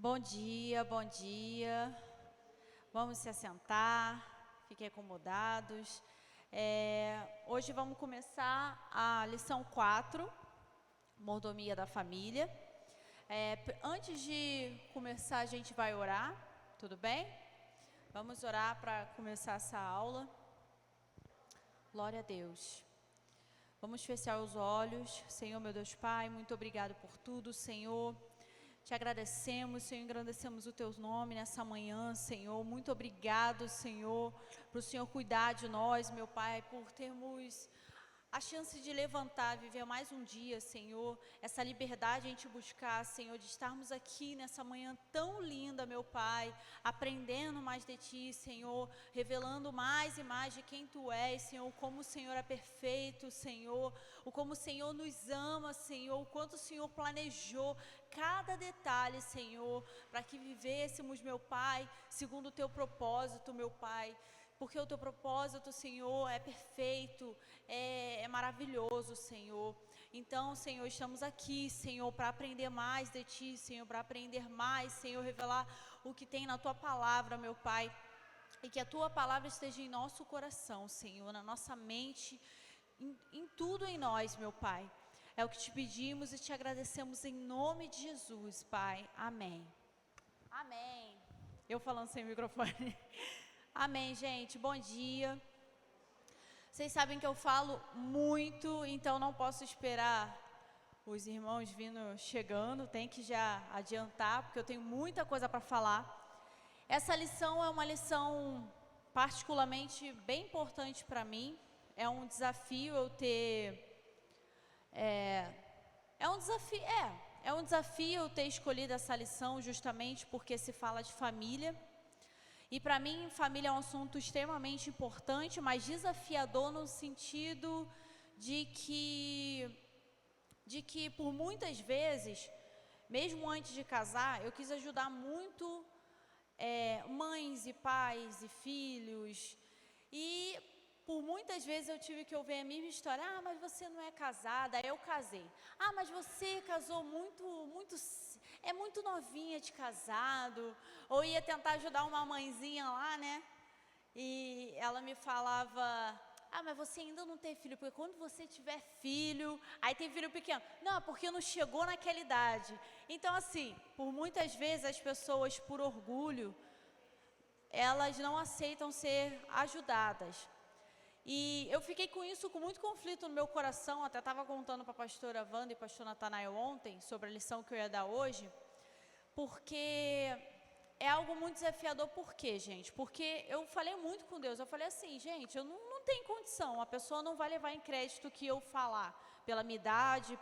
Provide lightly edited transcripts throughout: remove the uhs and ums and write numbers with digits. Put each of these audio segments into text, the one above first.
Bom dia, bom dia. Vamos se assentar, fiquem acomodados. Hoje vamos começar a lição 4, mordomia da família. Antes de começar, a gente vai orar, tudo bem? Vamos orar para começar essa aula. Glória a Deus. Vamos fechar os olhos. Senhor, meu Deus Pai, muito obrigado por tudo, Senhor. Te agradecemos, Senhor, engrandecemos o Teu nome nessa manhã, Senhor. Muito obrigado, Senhor, por o Senhor cuidar de nós, meu Pai, por termos a chance de levantar, viver mais um dia, Senhor. Essa liberdade a gente buscar, Senhor, de estarmos aqui nessa manhã tão linda, meu Pai, aprendendo mais de Ti, Senhor, revelando mais e mais de quem Tu és, Senhor, como o Senhor é perfeito, Senhor, o como o Senhor nos ama, Senhor, o quanto o Senhor planejou cada detalhe, Senhor, para que vivêssemos, meu Pai, segundo o Teu propósito, meu Pai. Porque o Teu propósito, Senhor, é perfeito, é maravilhoso, Senhor. Então, Senhor, estamos aqui, Senhor, para aprender mais de Ti, Senhor, para aprender mais, Senhor, revelar o que tem na Tua palavra, meu Pai. E que a Tua palavra esteja em nosso coração, Senhor, na nossa mente, em tudo em nós, meu Pai. É o que Te pedimos e Te agradecemos em nome de Jesus, Pai. Amém. Amém. Eu falando sem microfone. Amém, gente. Bom dia. Vocês sabem que eu falo muito, então não posso esperar os irmãos vindo chegando. Tem que já adiantar, porque eu tenho muita coisa para falar. Essa lição é uma lição particularmente bem importante para mim. É um desafio eu ter... É um desafio eu ter escolhido essa lição justamente porque se fala de família. E para mim, família é um assunto extremamente importante, mas desafiador no sentido de que por muitas vezes, mesmo antes de casar, eu quis ajudar muito mães e pais e filhos. E por muitas vezes eu tive que ouvir a mesma história. Ah, mas você não é casada. Aí eu casei. Ah, mas você casou é muito novinha de casado. Ou ia tentar ajudar uma mãezinha lá, né? E ela me falava: ah, mas você ainda não tem filho, porque quando você tiver filho, aí tem filho pequeno. Não, porque não chegou naquela idade. Então, assim, por muitas vezes as pessoas, por orgulho, elas não aceitam ser ajudadas. E eu fiquei com isso, com muito conflito no meu coração. Até estava contando para a pastora Wanda e pastor Natanael ontem sobre a lição que eu ia dar hoje, porque é algo muito desafiador. Por quê, gente? Porque eu falei muito com Deus. Eu falei assim: gente, eu não tenho condição. A pessoa não vai levar em crédito o que eu falar, pela minha idade,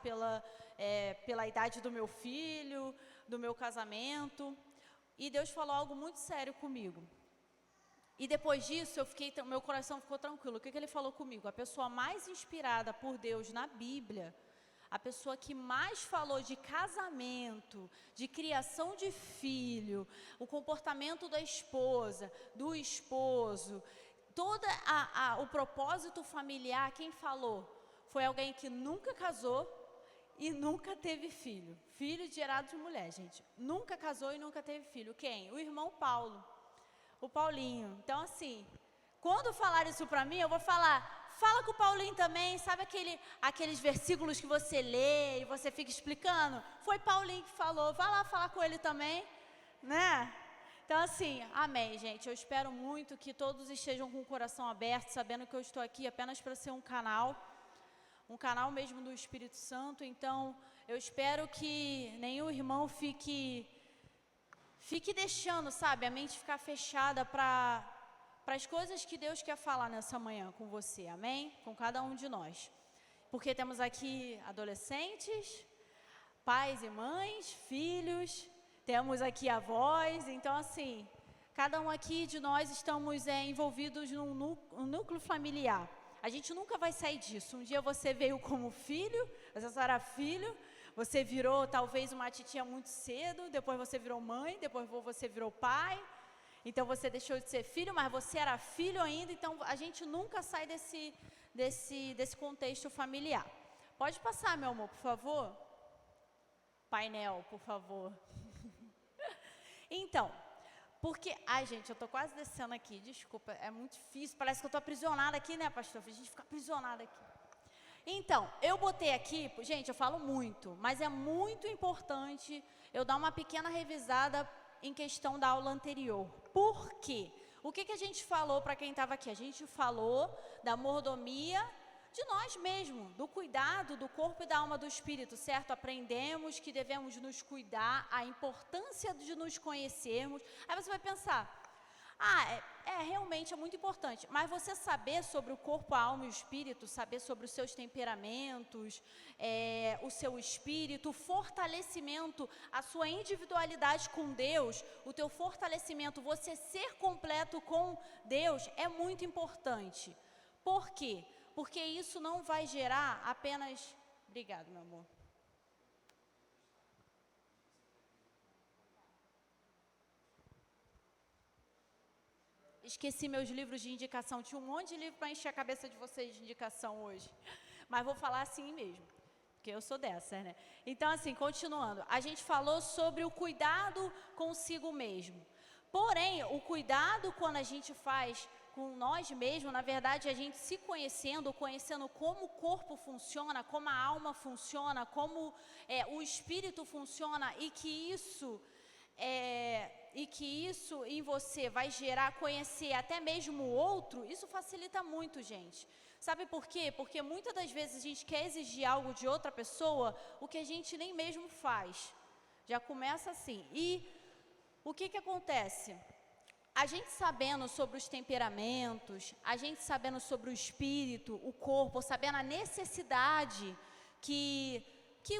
pela idade do meu filho, do meu casamento. E Deus falou algo muito sério comigo. E depois disso, meu coração ficou tranquilo. O que Ele falou comigo? A pessoa mais inspirada por Deus na Bíblia, a pessoa que mais falou de casamento, de criação de filho, o comportamento da esposa, do esposo, o propósito familiar, quem falou? Foi alguém que nunca casou e nunca teve filho. Filho gerado de mulher, gente. Nunca casou e nunca teve filho. Quem? O irmão Paulo. O Paulinho. Então, assim, quando falar isso para mim, eu vou falar: fala com o Paulinho também. Sabe aqueles versículos que você lê e você fica explicando? Foi Paulinho que falou. Vai lá falar com ele também, né? Então, assim, amém, gente. Eu espero muito que todos estejam com o coração aberto, sabendo que eu estou aqui apenas para ser um canal mesmo do Espírito Santo. Então, eu espero que nenhum irmão fique deixando, sabe, a mente ficar fechada para as coisas que Deus quer falar nessa manhã com você, amém? Com cada um de nós. Porque temos aqui adolescentes, pais e mães, filhos, temos aqui avós. Então, assim, cada um aqui de nós estamos envolvidos num núcleo familiar. A gente nunca vai sair disso. Um dia você veio como filho, você só era filho, você virou talvez uma titia muito cedo, depois você virou mãe, depois você virou pai, então você deixou de ser filho, mas você era filho ainda. Então a gente nunca sai desse contexto familiar. Pode passar, meu amor, por favor? Painel, por favor. Então, porque... Ai, gente, eu tô quase descendo aqui, desculpa, é muito difícil, parece que eu tô aprisionada aqui, né, pastor? A gente fica aprisionada aqui. Então, eu botei aqui, gente, eu falo muito, mas é muito importante eu dar uma pequena revisada em questão da aula anterior. Por quê? O que a gente falou para quem estava aqui? A gente falou da mordomia de nós mesmos, do cuidado do corpo e da alma do espírito, certo? Aprendemos que devemos nos cuidar, a importância de nos conhecermos. Aí você vai pensar, realmente é muito importante, mas você saber sobre o corpo, a alma e o espírito, saber sobre os seus temperamentos, o seu espírito, o fortalecimento, a sua individualidade com Deus, o teu fortalecimento, você ser completo com Deus é muito importante. Por quê? Porque isso não vai gerar apenas... Obrigado, meu amor. Esqueci meus livros de indicação. Tinha um monte de livro para encher a cabeça de vocês de indicação hoje. Mas vou falar assim mesmo, porque eu sou dessa, né? Então, assim, continuando. A gente falou sobre o cuidado consigo mesmo. Porém, o cuidado quando a gente faz com nós mesmos, na verdade, a gente se conhecendo como o corpo funciona, como a alma funciona, como o espírito funciona, e que isso em você vai gerar conhecer até mesmo o outro, isso facilita muito, gente. Sabe por quê? Porque muitas das vezes a gente quer exigir algo de outra pessoa, o que a gente nem mesmo faz. Já começa assim. E o que acontece? A gente sabendo sobre os temperamentos, a gente sabendo sobre o espírito, o corpo, sabendo a necessidade que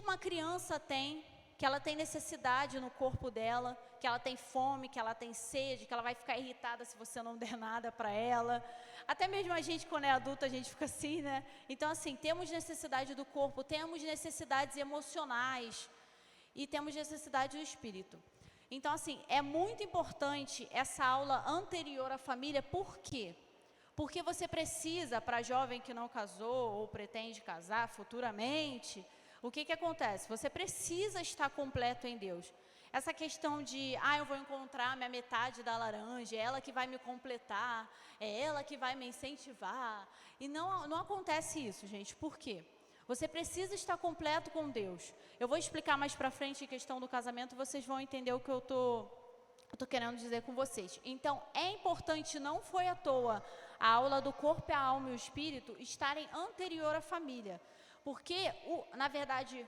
uma criança tem, que ela tem necessidade no corpo dela, que ela tem fome, que ela tem sede, que ela vai ficar irritada se você não der nada para ela. Até mesmo a gente, quando é adulta, a gente fica assim, né? Então, assim, temos necessidade do corpo, temos necessidades emocionais e temos necessidade do espírito. Então, assim, é muito importante essa aula anterior à família. Por quê? Porque você precisa, para jovem que não casou ou pretende casar futuramente, o que acontece? Você precisa estar completo em Deus. Essa questão de, eu vou encontrar minha metade da laranja, é ela que vai me completar, é ela que vai me incentivar. E não acontece isso, gente. Por quê? Você precisa estar completo com Deus. Eu vou explicar mais para frente em questão do casamento, vocês vão entender o que eu tô querendo dizer com vocês. Então, é importante, não foi à toa, a aula do corpo, a alma e o espírito estarem anterior à família. Porque, na verdade,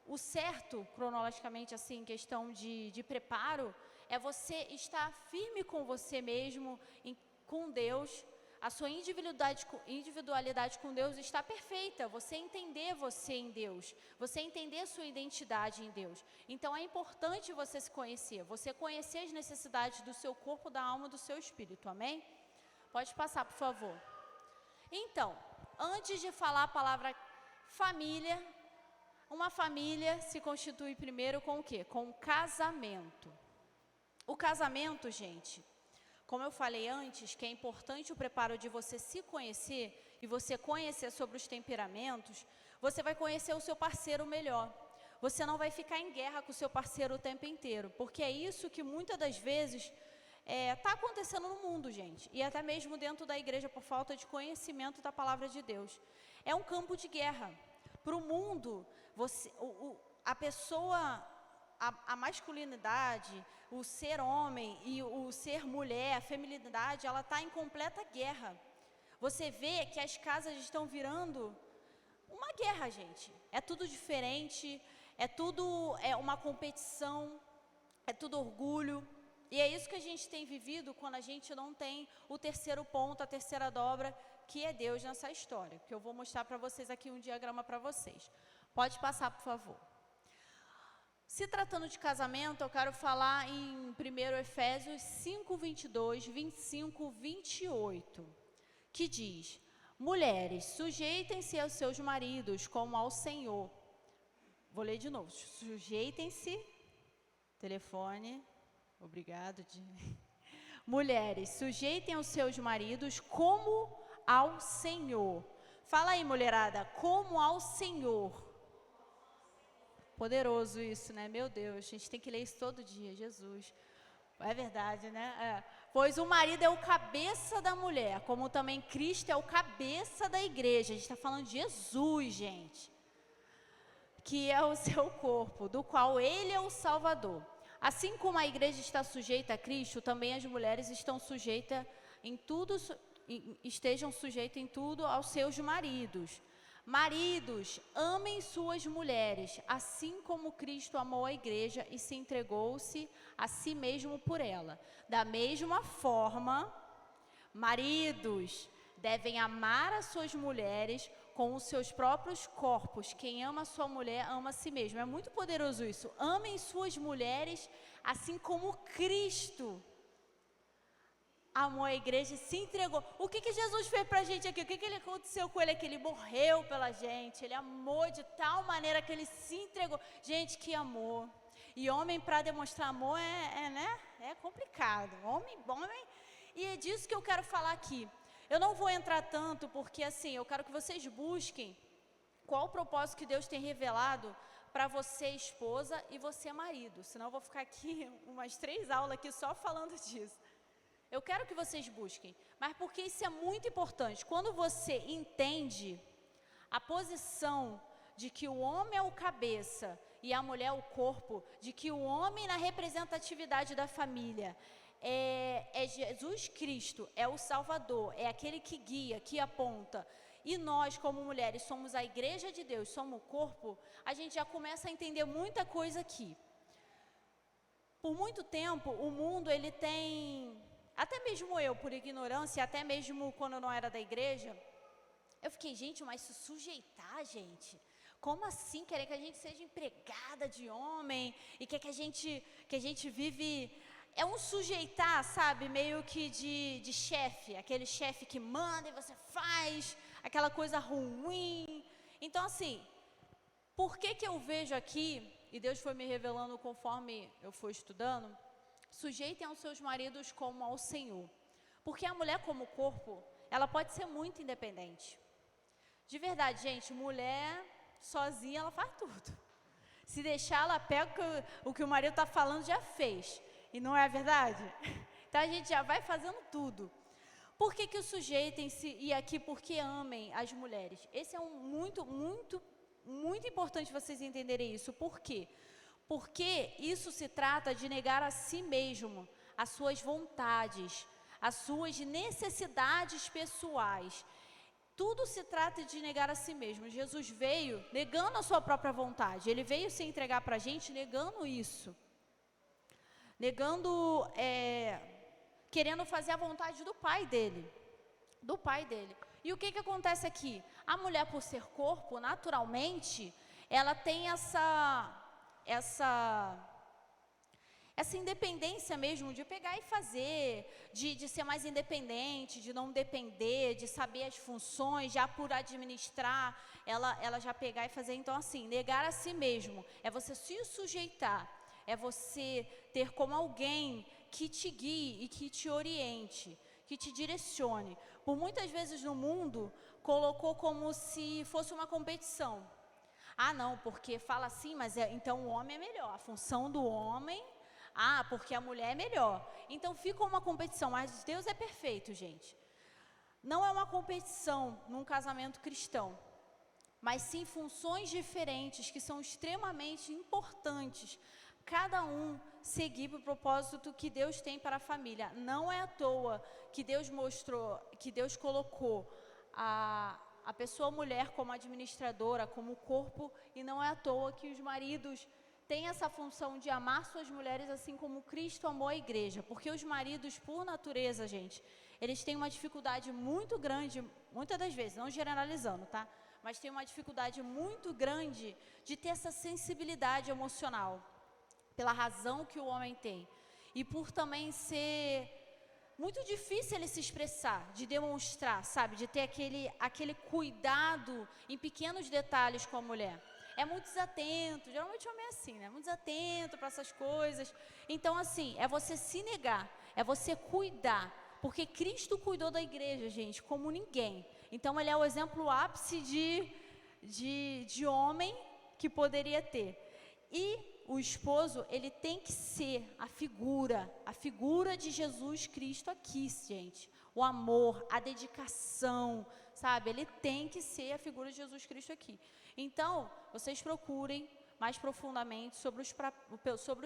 o certo, cronologicamente, assim, em questão de preparo, é você estar firme com você mesmo, com Deus. A sua individualidade com Deus está perfeita. Você entender você em Deus. Você entender a sua identidade em Deus. Então, é importante você se conhecer. Você conhecer as necessidades do seu corpo, da alma, do seu espírito. Amém? Pode passar, por favor. Então, antes de falar a palavra família, uma família se constitui primeiro com o quê? Com o casamento. O casamento, gente... Como eu falei antes, que é importante o preparo de você se conhecer e você conhecer sobre os temperamentos, você vai conhecer o seu parceiro melhor. Você não vai ficar em guerra com o seu parceiro o tempo inteiro, porque é isso que muitas das vezes está acontecendo no mundo, gente. E até mesmo dentro da igreja, por falta de conhecimento da palavra de Deus. É um campo de guerra. Para o mundo, a pessoa... A masculinidade, o ser homem e o ser mulher, a feminilidade, ela está em completa guerra. Você vê que as casas estão virando uma guerra, gente. É tudo diferente, é uma competição, é tudo orgulho. E é isso que a gente tem vivido quando a gente não tem o terceiro ponto, a terceira dobra, que é Deus nessa história. Que eu vou mostrar para vocês aqui um diagrama para vocês. Pode passar, por favor. Se tratando de casamento, eu quero falar em 1 Efésios 5, 22, 25, 28, que diz: mulheres, sujeitem-se aos seus maridos como ao Senhor. Vou ler de novo. Sujeitem-se, telefone, obrigado. Mulheres, sujeitem aos seus maridos como ao Senhor. Fala aí, mulherada, como ao Senhor. Poderoso isso, né? Meu Deus, a gente tem que ler isso todo dia, Jesus. É verdade, né? Pois o marido é o cabeça da mulher, como também Cristo é o cabeça da igreja. A gente está falando de Jesus, gente, que é o seu corpo, do qual ele é o Salvador. Assim como a igreja está sujeita a Cristo, também as mulheres estão sujeitas em tudo, estejam sujeitas em tudo aos seus maridos. Maridos, amem suas mulheres, assim como Cristo amou a igreja e se entregou-se a si mesmo por ela. Da mesma forma, maridos devem amar as suas mulheres com os seus próprios corpos. Quem ama a sua mulher, ama a si mesmo. É muito poderoso isso. Amem suas mulheres, assim como Cristo amou a igreja e se entregou. O que Jesus fez pra gente aqui? O que aconteceu com ele aqui? Ele morreu pela gente, ele amou de tal maneira que ele se entregou. Gente, que amor. E homem, para demonstrar amor, né? É complicado. Homem, e é disso que eu quero falar aqui. Eu não vou entrar tanto, porque assim, eu quero que vocês busquem qual o propósito que Deus tem revelado para você, esposa, e você, marido. Senão eu vou ficar aqui umas 3 aulas aqui só falando disso. Eu quero que vocês busquem, mas porque isso é muito importante. Quando você entende a posição de que o homem é o cabeça e a mulher é o corpo, de que o homem na representatividade da família é Jesus Cristo, é o Salvador, é aquele que guia, que aponta, e nós como mulheres somos a igreja de Deus, somos o corpo, a gente já começa a entender muita coisa aqui. Por muito tempo, o mundo ele tem... Até mesmo eu, por ignorância, até mesmo quando eu não era da igreja, eu fiquei, gente, mas se sujeitar, gente, como assim querer que a gente seja empregada de homem e que a gente vive, é um sujeitar, sabe, meio que de chefe, aquele chefe que manda e você faz, aquela coisa ruim. Então assim, por que eu vejo aqui, e Deus foi me revelando conforme eu fui estudando, sujeitem aos seus maridos como ao Senhor. Porque a mulher como corpo, ela pode ser muito independente. De verdade, gente, mulher sozinha, ela faz tudo. Se deixar, ela pega o que o marido está falando, já fez. E não é verdade? Então a gente já vai fazendo tudo. Por que o sujeitem-se, e aqui porque amem as mulheres? Esse é muito importante vocês entenderem isso. Por quê? Porque isso se trata de negar a si mesmo, as suas vontades, as suas necessidades pessoais. Tudo se trata de negar a si mesmo. Jesus veio negando a sua própria vontade. Ele veio se entregar para a gente negando isso. Negando, querendo fazer a vontade do pai dele. Do pai dele. E o que acontece aqui? A mulher, por ser corpo, naturalmente, ela tem essa independência mesmo de pegar e fazer, de ser mais independente, de não depender, de saber as funções, já por administrar, ela já pegar e fazer. Então assim, negar a si mesmo, é você se sujeitar, é você ter como alguém que te guie e que te oriente, que te direcione. Por muitas vezes no mundo, colocou como se fosse uma competição. Ah, não, porque fala assim, mas então o homem é melhor. A função do homem, porque a mulher é melhor. Então fica uma competição, mas Deus é perfeito, gente. Não é uma competição num casamento cristão, mas sim funções diferentes que são extremamente importantes. Cada um seguir para o propósito que Deus tem para a família. Não é à toa que Deus mostrou, que Deus colocou a pessoa mulher como administradora, como corpo, e não é à toa que os maridos têm essa função de amar suas mulheres assim como Cristo amou a igreja, porque os maridos, por natureza, gente, eles têm uma dificuldade muito grande, muitas das vezes, não generalizando, tá? Mas tem uma dificuldade muito grande de ter essa sensibilidade emocional, pela razão que o homem tem, e por também ser muito difícil ele se expressar, de demonstrar, sabe? De ter aquele cuidado em pequenos detalhes com a mulher. É muito desatento, geralmente o homem é assim, né? Muito desatento para essas coisas. Então, assim, é você se negar, é você cuidar. Porque Cristo cuidou da igreja, gente, como ninguém. Então, ele é o exemplo ápice de homem que poderia ter. E o esposo, ele tem que ser a figura de Jesus Cristo aqui, gente. O amor, a dedicação, sabe? Ele tem que ser a figura de Jesus Cristo aqui. Então, vocês procurem mais profundamente sobre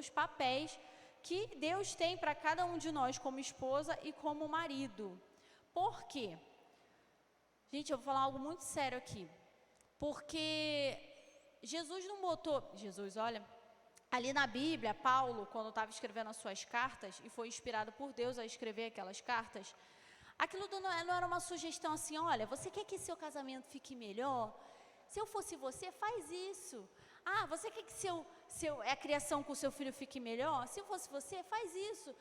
os papéis que Deus tem para cada um de nós como esposa e como marido. Por quê? Gente, eu vou falar algo muito sério aqui. Porque Jesus não botou... olha, ali na Bíblia, Paulo, quando estava escrevendo as suas cartas, e foi inspirado por Deus a escrever aquelas cartas, aquilo não era uma sugestão assim, olha, você quer que seu casamento fique melhor? Se eu fosse você, faz isso. Ah, você quer que a criação com o seu filho fique melhor? Se eu fosse você, faz isso.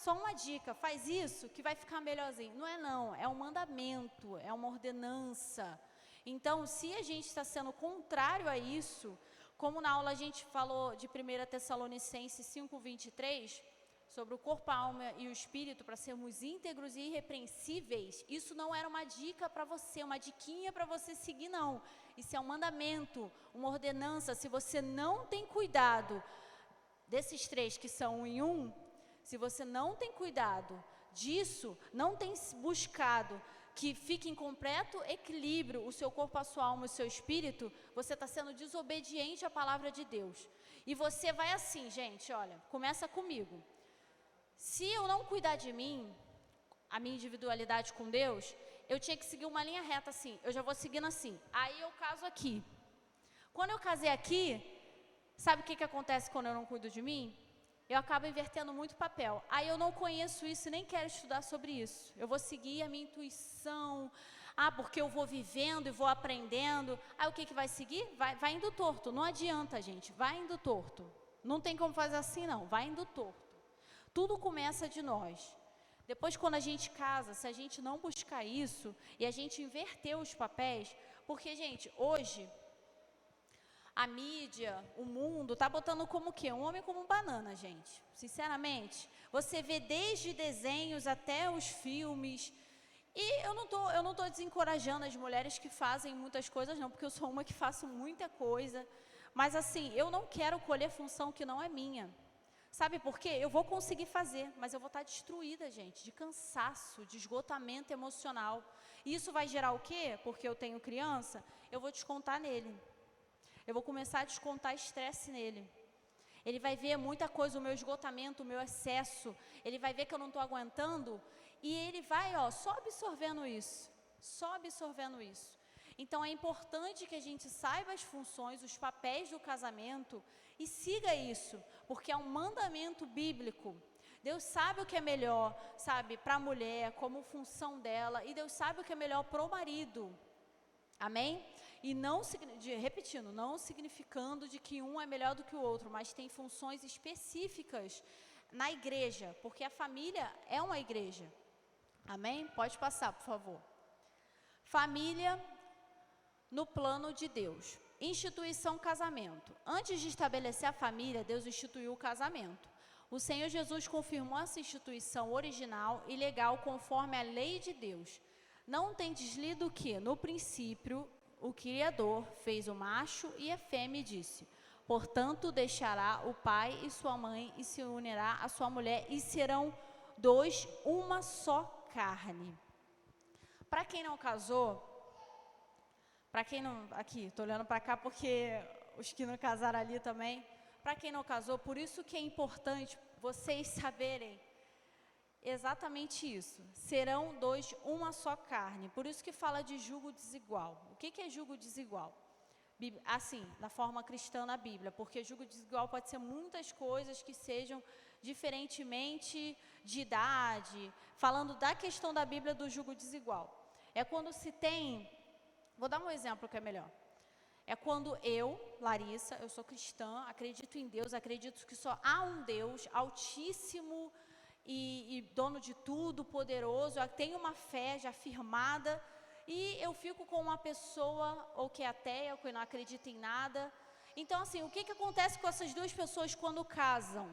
Só uma dica, faz isso que vai ficar melhorzinho. Não, é um mandamento, é uma ordenança. Então, se a gente está sendo contrário a isso, como na aula a gente falou de 1 Tessalonicenses 5:23, sobre o corpo, a alma e o espírito, para sermos íntegros e irrepreensíveis, isso não era uma dica para você, uma diquinha para você seguir, não. Isso é um mandamento, uma ordenança. Se você não tem cuidado desses 3 que são 1 em 1, se você não tem cuidado disso, não tem buscado que fique em completo equilíbrio o seu corpo, a sua alma e o seu espírito, você está sendo desobediente à palavra de Deus. E você vai assim, gente, olha, começa comigo. Se eu não cuidar de mim, a minha individualidade com Deus, eu tinha que seguir uma linha reta assim, eu já vou seguindo assim. Aí eu caso aqui. Quando eu casei aqui, sabe o que acontece quando eu não cuido de mim? Eu acabo invertendo muito papel. Aí eu não conheço isso e nem quero estudar sobre isso. Eu vou seguir a minha intuição. Porque eu vou vivendo e vou aprendendo. Aí o que vai seguir? Vai indo torto. Não adianta, gente. Vai indo torto. Não tem como fazer assim, não. Vai indo torto. Tudo começa de nós. Depois, quando a gente casa, se a gente não buscar isso e a gente inverter os papéis, porque, gente, hoje a mídia, o mundo, tá botando como o quê? Um homem como banana, gente. Sinceramente, você vê desde desenhos até os filmes. E eu não tô desencorajando as mulheres que fazem muitas coisas, não, porque eu sou uma que faço muita coisa. Mas assim, eu não quero colher função que não é minha. Sabe por quê? Eu vou conseguir fazer, mas eu vou estar destruída, gente, de cansaço, de esgotamento emocional. E isso vai gerar o quê? Porque eu tenho criança, eu vou descontar nele. Eu vou começar a descontar estresse nele. Ele vai ver muita coisa, o meu esgotamento, o meu excesso. Ele vai ver que eu não estou aguentando e ele vai, só absorvendo isso. Só absorvendo isso. Então, é importante que a gente saiba as funções, os papéis do casamento e siga isso, porque é um mandamento bíblico. Deus sabe o que é melhor, sabe, para a mulher, como função dela, e Deus sabe o que é melhor para o marido. Amém? E não significando de que um é melhor do que o outro, mas tem funções específicas na igreja, porque a família é uma igreja. Amém? Pode passar, por favor. Família no plano de Deus. Instituição casamento. Antes de estabelecer a família, Deus instituiu o casamento. O Senhor Jesus confirmou essa instituição original e legal conforme a lei de Deus. Não tem deslido que, no princípio, o Criador fez o macho e a fêmea e disse: portanto, deixará o pai e sua mãe e se unirá à sua mulher e serão 2, uma só carne. Para quem não casou, para quem não... Aqui, estou olhando para cá porque os que não casaram ali também. Para quem não casou, por isso que é importante vocês saberem exatamente isso. Serão 2, uma só carne. Por isso que fala de jugo desigual. O que é jugo desigual? Assim, na forma cristã na Bíblia. Porque jugo desigual pode ser muitas coisas que sejam diferentemente de idade. Falando da questão da Bíblia do jugo desigual. É quando se tem... Vou dar um exemplo que é melhor. É quando eu, Larissa, eu sou cristã, acredito em Deus, acredito que só há um Deus altíssimo e dono de tudo, poderoso. Eu tenho uma fé já firmada e eu fico com uma pessoa ou que é ateia, ou que não acredita em nada. Então, assim, o que acontece com essas duas pessoas quando casam?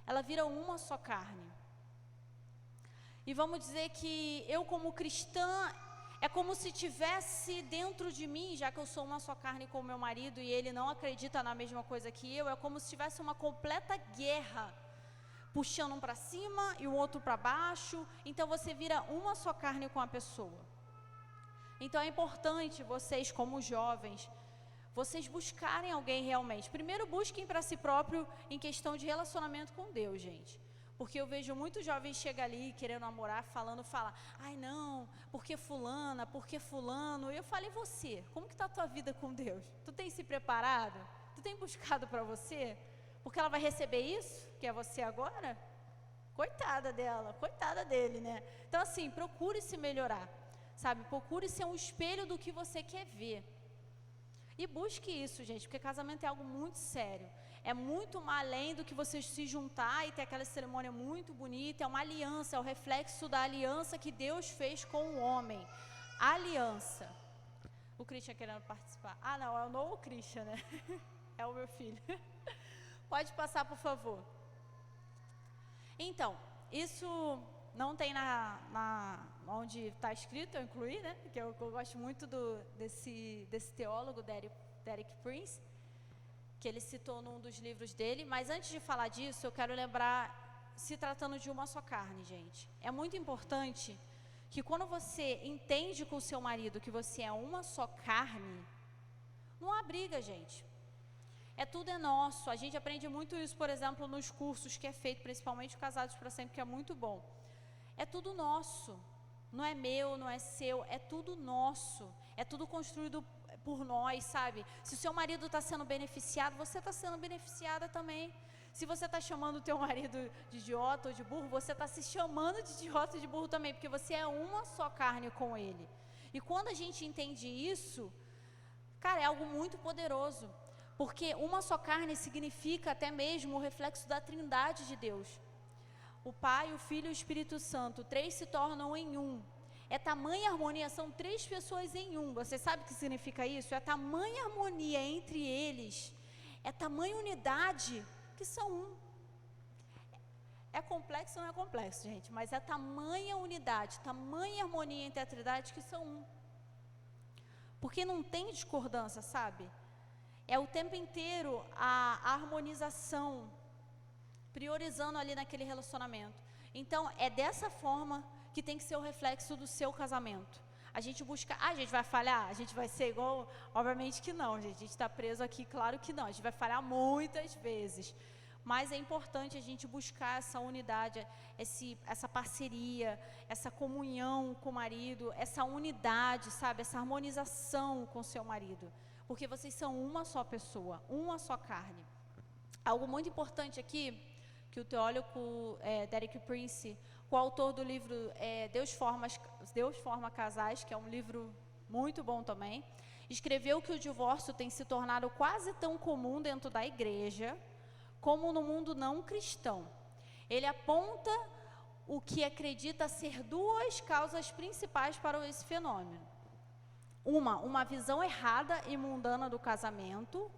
Elas viram uma só carne. E vamos dizer que eu, como cristã, É como se tivesse dentro de mim, já que eu sou uma só carne com o meu marido e ele não acredita na mesma coisa que eu, é como se tivesse uma completa guerra, puxando um para cima e o outro para baixo. Então você vira uma só carne com a pessoa. Então é importante vocês, como jovens, vocês buscarem alguém realmente. Primeiro busquem para si próprio em questão de relacionamento com Deus, gente. Porque eu vejo muitos jovens chegam ali querendo namorar, fala, ai não, porque fulana, porque fulano. E eu falo, e você? Como que está a tua vida com Deus? Tu tem se preparado? Tu tem buscado para você? Porque ela vai receber isso, que é você agora? Coitada dela, coitada dele, né? Então assim, procure se melhorar, sabe? Procure ser um espelho do que você quer ver. E busque isso, gente, porque casamento é algo muito sério. É muito além do que você se juntar e ter aquela cerimônia muito bonita. É uma aliança, é o reflexo da aliança que Deus fez com o homem. Aliança. O Christian querendo participar. Ah, não, é o novo Christian, né? É o meu filho. Pode passar, por favor. Então, isso não tem onde está escrito, eu incluí, né? Que eu gosto muito desse teólogo, Derek Prince, que ele citou num dos livros dele. Mas antes de falar disso, eu quero lembrar, se tratando de uma só carne, gente, é muito importante que quando você entende com o seu marido que você é uma só carne, não há briga, gente. Tudo é nosso. A gente aprende muito isso, por exemplo, nos cursos que é feito, principalmente Casados para Sempre, que é muito bom. É tudo nosso. Não é meu, não é seu, é tudo nosso. É tudo construído por nós, sabe? Se o seu marido está sendo beneficiado, você está sendo beneficiada também. Se você está chamando o teu marido de idiota ou de burro, você está se chamando de idiota ou de burro também, porque você é uma só carne com ele. E quando a gente entende isso, cara, é algo muito poderoso. Porque uma só carne significa até mesmo o reflexo da Trindade de Deus. O Pai, o Filho e o Espírito Santo, 3 se tornam em um. É tamanha harmonia, são 3 pessoas em um. Você sabe o que significa isso? É tamanha harmonia entre eles, é tamanha unidade que são um. É complexo, não é complexo, gente, mas é tamanha unidade, tamanha harmonia entre a Trindade que são um. Porque não tem discordância, sabe? É o tempo inteiro a harmonização, priorizando ali naquele relacionamento. Então, é dessa forma que tem que ser o reflexo do seu casamento. A gente busca, a gente vai falhar? A gente vai ser igual? Obviamente que não, gente. A gente está preso aqui, claro que não. A gente vai falhar muitas vezes. Mas é importante a gente buscar essa unidade, essa parceria, essa comunhão com o marido, essa unidade, sabe? Essa harmonização com o seu marido. Porque vocês são uma só pessoa, uma só carne. Algo muito importante aqui, que o teólogo Derek Prince, o autor do livro Deus Forma Casais, que é um livro muito bom também, escreveu que o divórcio tem se tornado quase tão comum dentro da igreja como no mundo não cristão. Ele aponta o que acredita ser 2 causas principais para esse fenômeno. Uma visão errada e mundana do casamento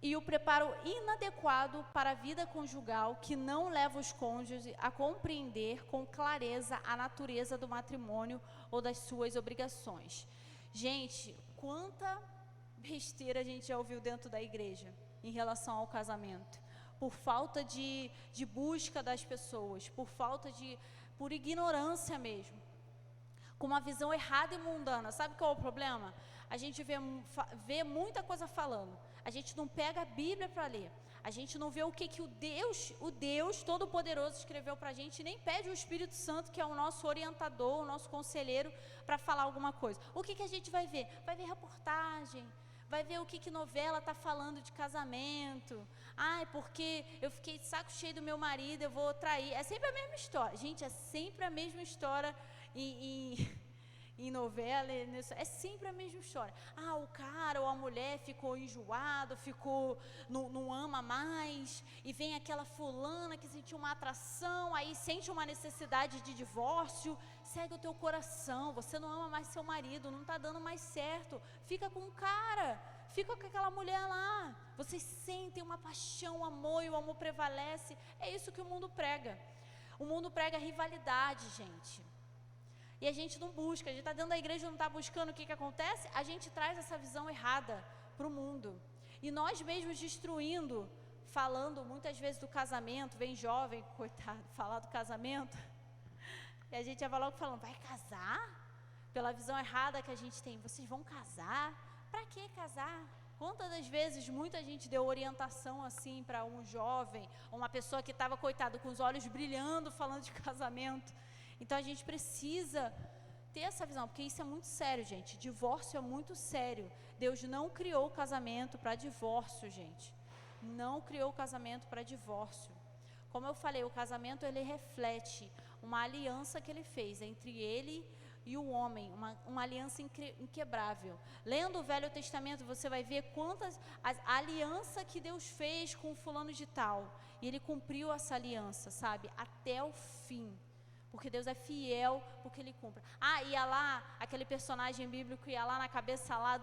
e o preparo inadequado para a vida conjugal que não leva os cônjuges a compreender com clareza a natureza do matrimônio ou das suas obrigações. Gente, quanta besteira a gente já ouviu dentro da igreja em relação ao casamento. Por falta de busca das pessoas, por ignorância mesmo. Com uma visão errada e mundana. Sabe qual é o problema? A gente vê muita coisa falando. A gente não pega a Bíblia para ler. A gente não vê o que o Deus Todo-Poderoso escreveu para a gente, nem pede o Espírito Santo, que é o nosso orientador, o nosso conselheiro, para falar alguma coisa. O que a gente vai ver? Vai ver reportagem, vai ver o que novela está falando de casamento. Ai, porque eu fiquei de saco cheio do meu marido, eu vou trair. É sempre a mesma história. Gente, é sempre a mesma história em novela, é sempre a mesma história. O cara ou a mulher ficou enjoado, não ama mais, e vem aquela fulana que sentiu uma atração, aí sente uma necessidade de divórcio. Segue o teu coração, você não ama mais seu marido, não está dando mais certo, fica com o cara, fica com aquela mulher lá. Vocês sentem uma paixão, um amor, e o amor prevalece. É isso que o mundo prega. O mundo prega rivalidade, gente. E a gente não busca, a gente está dentro da igreja e não está buscando. O que acontece? A gente traz essa visão errada para o mundo. E nós mesmos destruindo, falando muitas vezes do casamento, vem jovem, coitado, falar do casamento. E a gente já vai logo falando, vai casar? Pela visão errada que a gente tem, vocês vão casar? Para que casar? Quantas das vezes muita gente deu orientação assim para um jovem, uma pessoa que estava, coitado, com os olhos brilhando, falando de casamento. Então a gente precisa ter essa visão, porque isso é muito sério, gente. Divórcio é muito sério. Deus não criou o casamento para divórcio, gente. Não criou o casamento para divórcio. Como eu falei, o casamento ele reflete uma aliança que ele fez entre ele e o homem, uma aliança inquebrável. Lendo o Velho Testamento, você vai ver a aliança que Deus fez com o fulano de tal. E ele cumpriu essa aliança, sabe? Até o fim. Porque Deus é fiel, porque Ele cumpre. Ia lá, aquele personagem bíblico ia lá na cabeça lá,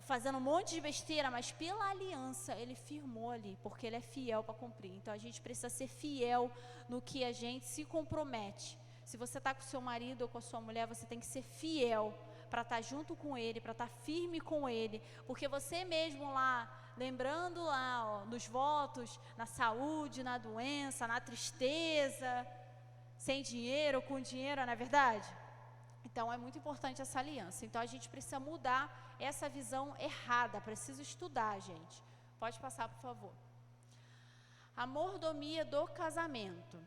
fazendo um monte de besteira, mas pela aliança, Ele firmou ali, porque Ele é fiel para cumprir. Então a gente precisa ser fiel no que a gente se compromete. Se você está com seu marido ou com a sua mulher, você tem que ser fiel para estar junto com Ele, para estar firme com Ele. Porque você mesmo lá, lembrando lá, nos votos, na saúde, na doença, na tristeza, sem dinheiro ou com dinheiro, não é verdade? Então é muito importante essa aliança. Então a gente precisa mudar essa visão errada, precisa estudar, gente. Pode passar, por favor. A mordomia do casamento.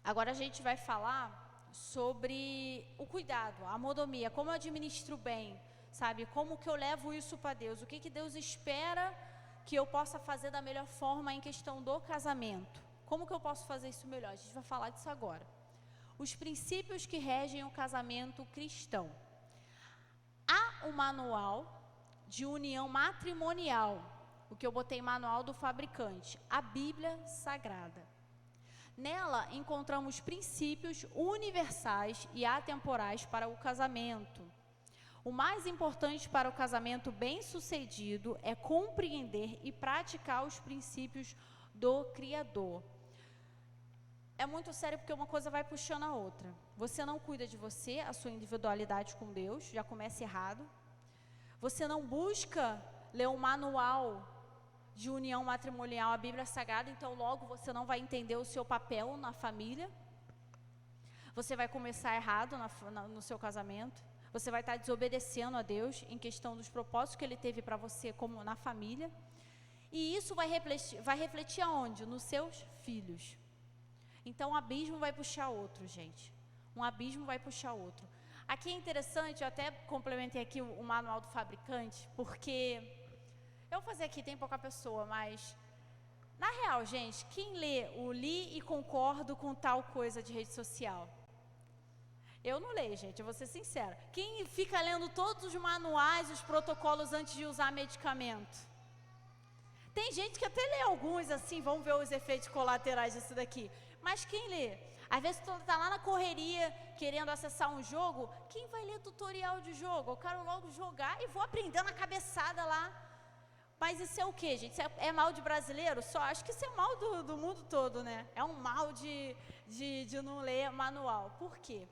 Agora a gente vai falar sobre o cuidado, a mordomia, como eu administro bem, sabe? Como que eu levo isso para Deus? O que Deus espera que eu possa fazer da melhor forma em questão do casamento? Como que eu posso fazer isso melhor? A gente vai falar disso agora. Os princípios que regem o casamento cristão. Há um manual de união matrimonial, o que eu botei manual do fabricante, a Bíblia Sagrada. Nela encontramos princípios universais e atemporais para o casamento. O mais importante para o casamento bem-sucedido é compreender e praticar os princípios do Criador. É muito sério porque uma coisa vai puxando a outra. Você não cuida de você, a sua individualidade com Deus, já começa errado. Você não busca ler um manual de união matrimonial, a Bíblia Sagrada, então logo você não vai entender o seu papel na família. Você vai começar errado no seu casamento. Você vai estar desobedecendo a Deus em questão dos propósitos que Ele teve para você como na família. E isso vai refletir aonde? Nos seus filhos. Então um abismo vai puxar outro, gente. Um abismo vai puxar outro. Aqui é interessante, eu até complementei aqui o manual do fabricante, porque eu vou fazer aqui, tem pouca pessoa, mas na real, gente, quem lê o li e concordo com tal coisa de rede social? Eu não leio, gente, eu vou ser sincera. Quem fica lendo todos os manuais, os protocolos antes de usar medicamento? Tem gente que até lê alguns assim, vamos ver os efeitos colaterais disso daqui. Mas quem lê? Às vezes tu está lá na correria, querendo acessar um jogo, quem vai ler tutorial de jogo? Eu quero logo jogar e vou aprendendo a cabeçada lá. Mas isso é o que, gente? Isso é mal de brasileiro? Só acho que isso é mal do mundo todo, né? É um mal de não ler manual. Por quê?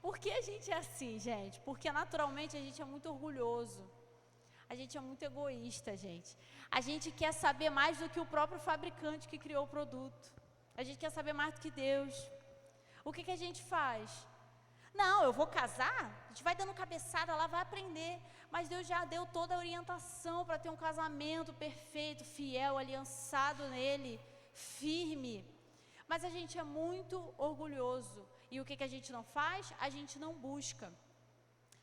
Porque a gente é assim, gente? Porque naturalmente a gente é muito orgulhoso. A gente é muito egoísta, gente. A gente quer saber mais do que o próprio fabricante que criou o produto. A gente quer saber mais do que Deus. O que a gente faz? Não, eu vou casar? A gente vai dando cabeçada lá, vai aprender. Mas Deus já deu toda a orientação para ter um casamento perfeito, fiel, aliançado nele, firme. Mas a gente é muito orgulhoso. E o que a gente não faz? A gente não busca.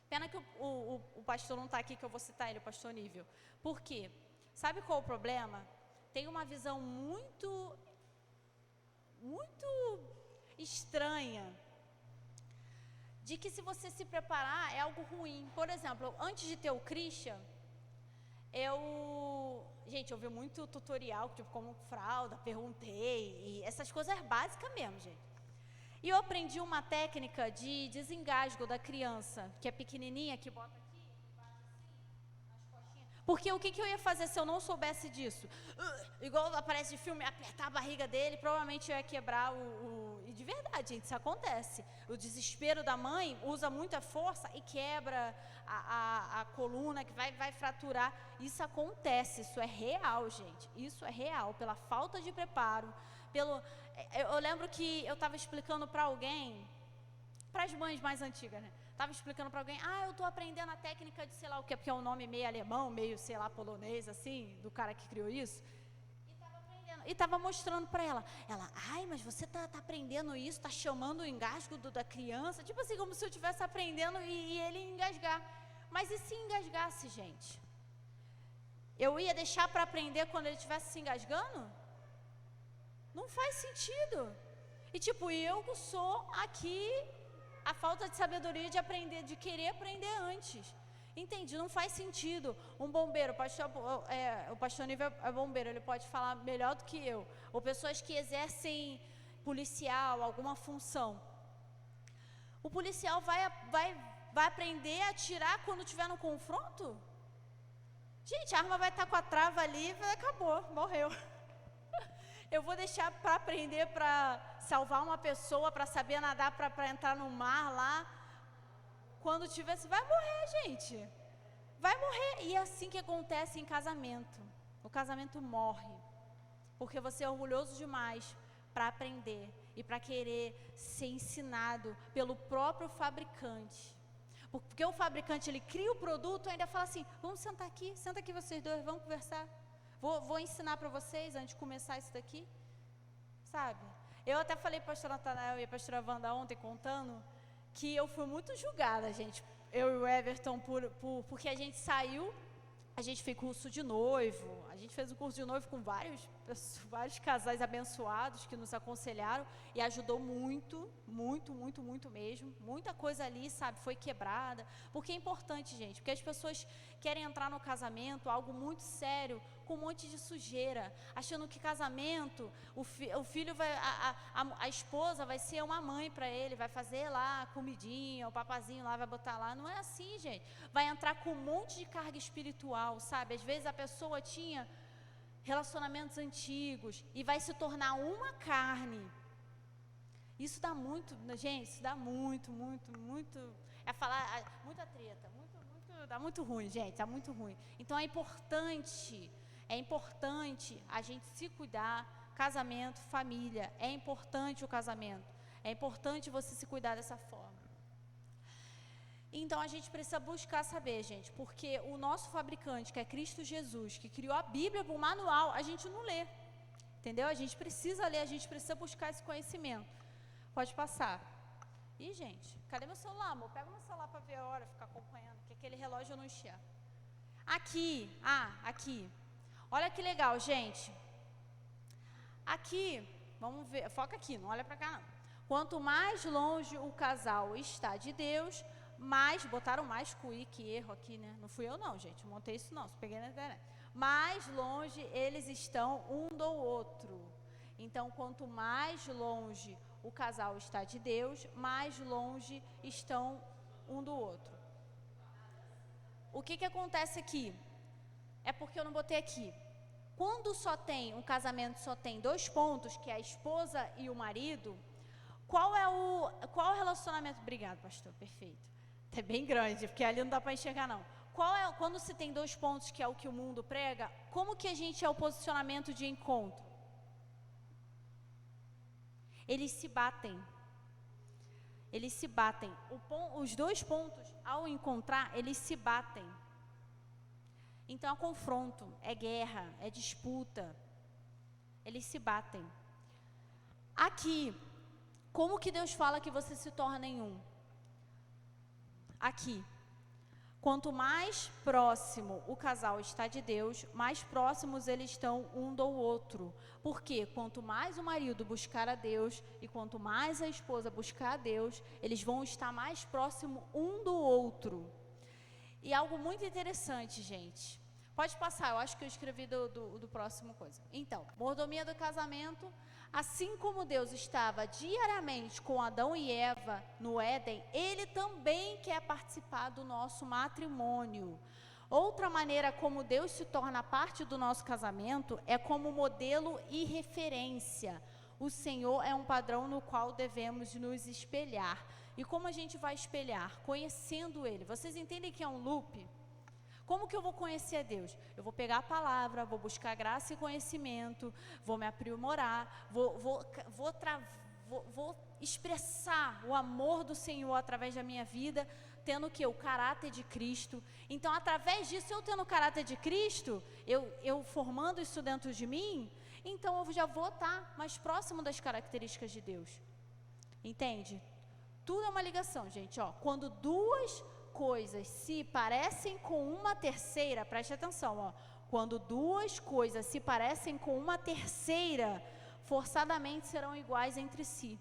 Pena que o pastor não está aqui, que eu vou citar ele, o pastor Nível. Por quê? Sabe qual é o problema? Tem uma visão muito estranha de que se você se preparar é algo ruim. Por exemplo, antes de ter o Christian, gente, eu vi muito tutorial, tipo como fralda, perguntei, e essas coisas básicas mesmo, gente. E eu aprendi uma técnica de desengasgo da criança, que é pequenininha, que bota aqui, bate assim, nas costinhas. Porque o que eu ia fazer se eu não soubesse disso? Igual aparece de filme, apertar a barriga dele, provavelmente eu ia quebrar e de verdade, gente, isso acontece. O desespero da mãe usa muita força e quebra a coluna, que vai fraturar. Isso acontece, isso é real, gente. Isso é real, pela falta de preparo. Eu lembro que eu estava explicando para alguém, para as mães mais antigas, né? Estava explicando para alguém, eu estou aprendendo a técnica de sei lá o que, porque é um nome meio alemão, meio, sei lá, polonês, assim, do cara que criou isso. E estava mostrando para ela, mas você tá aprendendo isso, tá chamando o engasgo da criança, tipo assim, como se eu estivesse aprendendo e ele engasgar. Mas e se engasgasse, gente? Eu ia deixar para aprender quando ele estivesse se engasgando? Não faz sentido. E tipo, eu sou aqui a falta de sabedoria de aprender, de querer aprender antes. Entendi, não faz sentido. Um bombeiro, o pastor Nível é bombeiro, ele pode falar melhor do que eu. Ou pessoas que exercem policial, alguma função. O policial vai aprender a atirar quando tiver no confronto? Gente, a arma vai estar com a trava ali e acabou, morreu. Eu vou deixar para aprender, para salvar uma pessoa, para saber nadar, para entrar no mar lá. Quando tiver, você vai morrer, gente. Vai morrer. E é assim que acontece em casamento. O casamento morre. Porque você é orgulhoso demais para aprender e para querer ser ensinado pelo próprio fabricante. Porque o fabricante, ele cria o produto e ainda fala assim, vamos sentar aqui, senta aqui vocês dois, vamos conversar. Vou ensinar para vocês antes de começar isso daqui. Sabe? Eu até falei para o pastor Natanael e a pastora Wanda ontem contando que eu fui muito julgada, gente, eu e o Everton, porque a gente saiu, a gente fez curso de noivo, a gente fez um curso de noivo com vários casais abençoados que nos aconselharam e ajudou muito, muito, muito, muito mesmo. Muita coisa ali, sabe, foi quebrada, porque é importante, gente, porque as pessoas querem entrar no casamento, algo muito sério, com um monte de sujeira, achando que casamento, o filho a esposa vai ser uma mãe para ele, vai fazer lá comidinha, o papazinho lá vai botar lá. Não é assim, gente. Vai entrar com um monte de carga espiritual, sabe? Às vezes a pessoa tinha relacionamentos antigos e vai se tornar uma carne. Isso dá muito, gente, isso dá muito, muita treta, dá muito ruim, gente, dá muito ruim. Então é importante a gente se cuidar, casamento, família, é importante o casamento, é importante você se cuidar dessa forma. Então a gente precisa buscar saber, gente, porque o nosso fabricante, que é Cristo Jesus, que criou a Bíblia, o manual, a gente não lê, entendeu? A gente precisa ler, a gente precisa buscar esse conhecimento. Pode passar. Ih, gente, cadê meu celular, amor? Pega meu celular para ver a hora, ficar acompanhando, que aquele relógio eu não enxergo. Aqui. Olha que legal, gente. Aqui, vamos ver, foca aqui, não olha para cá não. Quanto mais longe o casal está de Deus, botaram mais cuí, que erro aqui, né? Não fui eu não, gente, não montei isso não, peguei na internet. Mais longe eles estão um do outro. Então, quanto mais longe o casal está de Deus, mais longe estão um do outro. O que acontece aqui? É porque eu não botei aqui. Quando um casamento só tem 2 pontos, que é a esposa e o marido, qual é o relacionamento? Obrigado, pastor, perfeito. É bem grande, porque ali não dá para enxergar não. Quando se tem 2 pontos, que é o que o mundo prega, como que a gente é o posicionamento de encontro? Eles se batem. Os 2 pontos, ao encontrar, eles se batem. Então é confronto, é guerra, é disputa. Eles se batem. Aqui, como que Deus fala que você se torna em um? Aqui. Quanto mais próximo o casal está de Deus, mais próximos eles estão um do outro. Porque quanto mais o marido buscar a Deus e quanto mais a esposa buscar a Deus, eles vão estar mais próximos um do outro. E algo muito interessante, gente. Pode passar, eu acho que eu escrevi do próximo coisa. Então, mordomia do casamento. Assim como Deus estava diariamente com Adão e Eva no Éden, Ele também quer participar do nosso matrimônio. Outra maneira como Deus se torna parte do nosso casamento é como modelo e referência. O Senhor é um padrão no qual devemos nos espelhar. E como a gente vai espelhar? Conhecendo Ele. Vocês entendem que é um loop? Como que eu vou conhecer a Deus? Eu vou pegar a palavra, vou buscar graça e conhecimento, vou me aprimorar, vou expressar o amor do Senhor através da minha vida, tendo o quê? O caráter de Cristo. Então, através disso, eu tendo o caráter de Cristo, eu formando isso dentro de mim, então eu já vou estar mais próximo das características de Deus. Entende? Tudo é uma ligação, gente. Ó, quando duas coisas se parecem com uma terceira, preste atenção, ó. Quando duas coisas se parecem com uma terceira, forçadamente serão iguais entre si.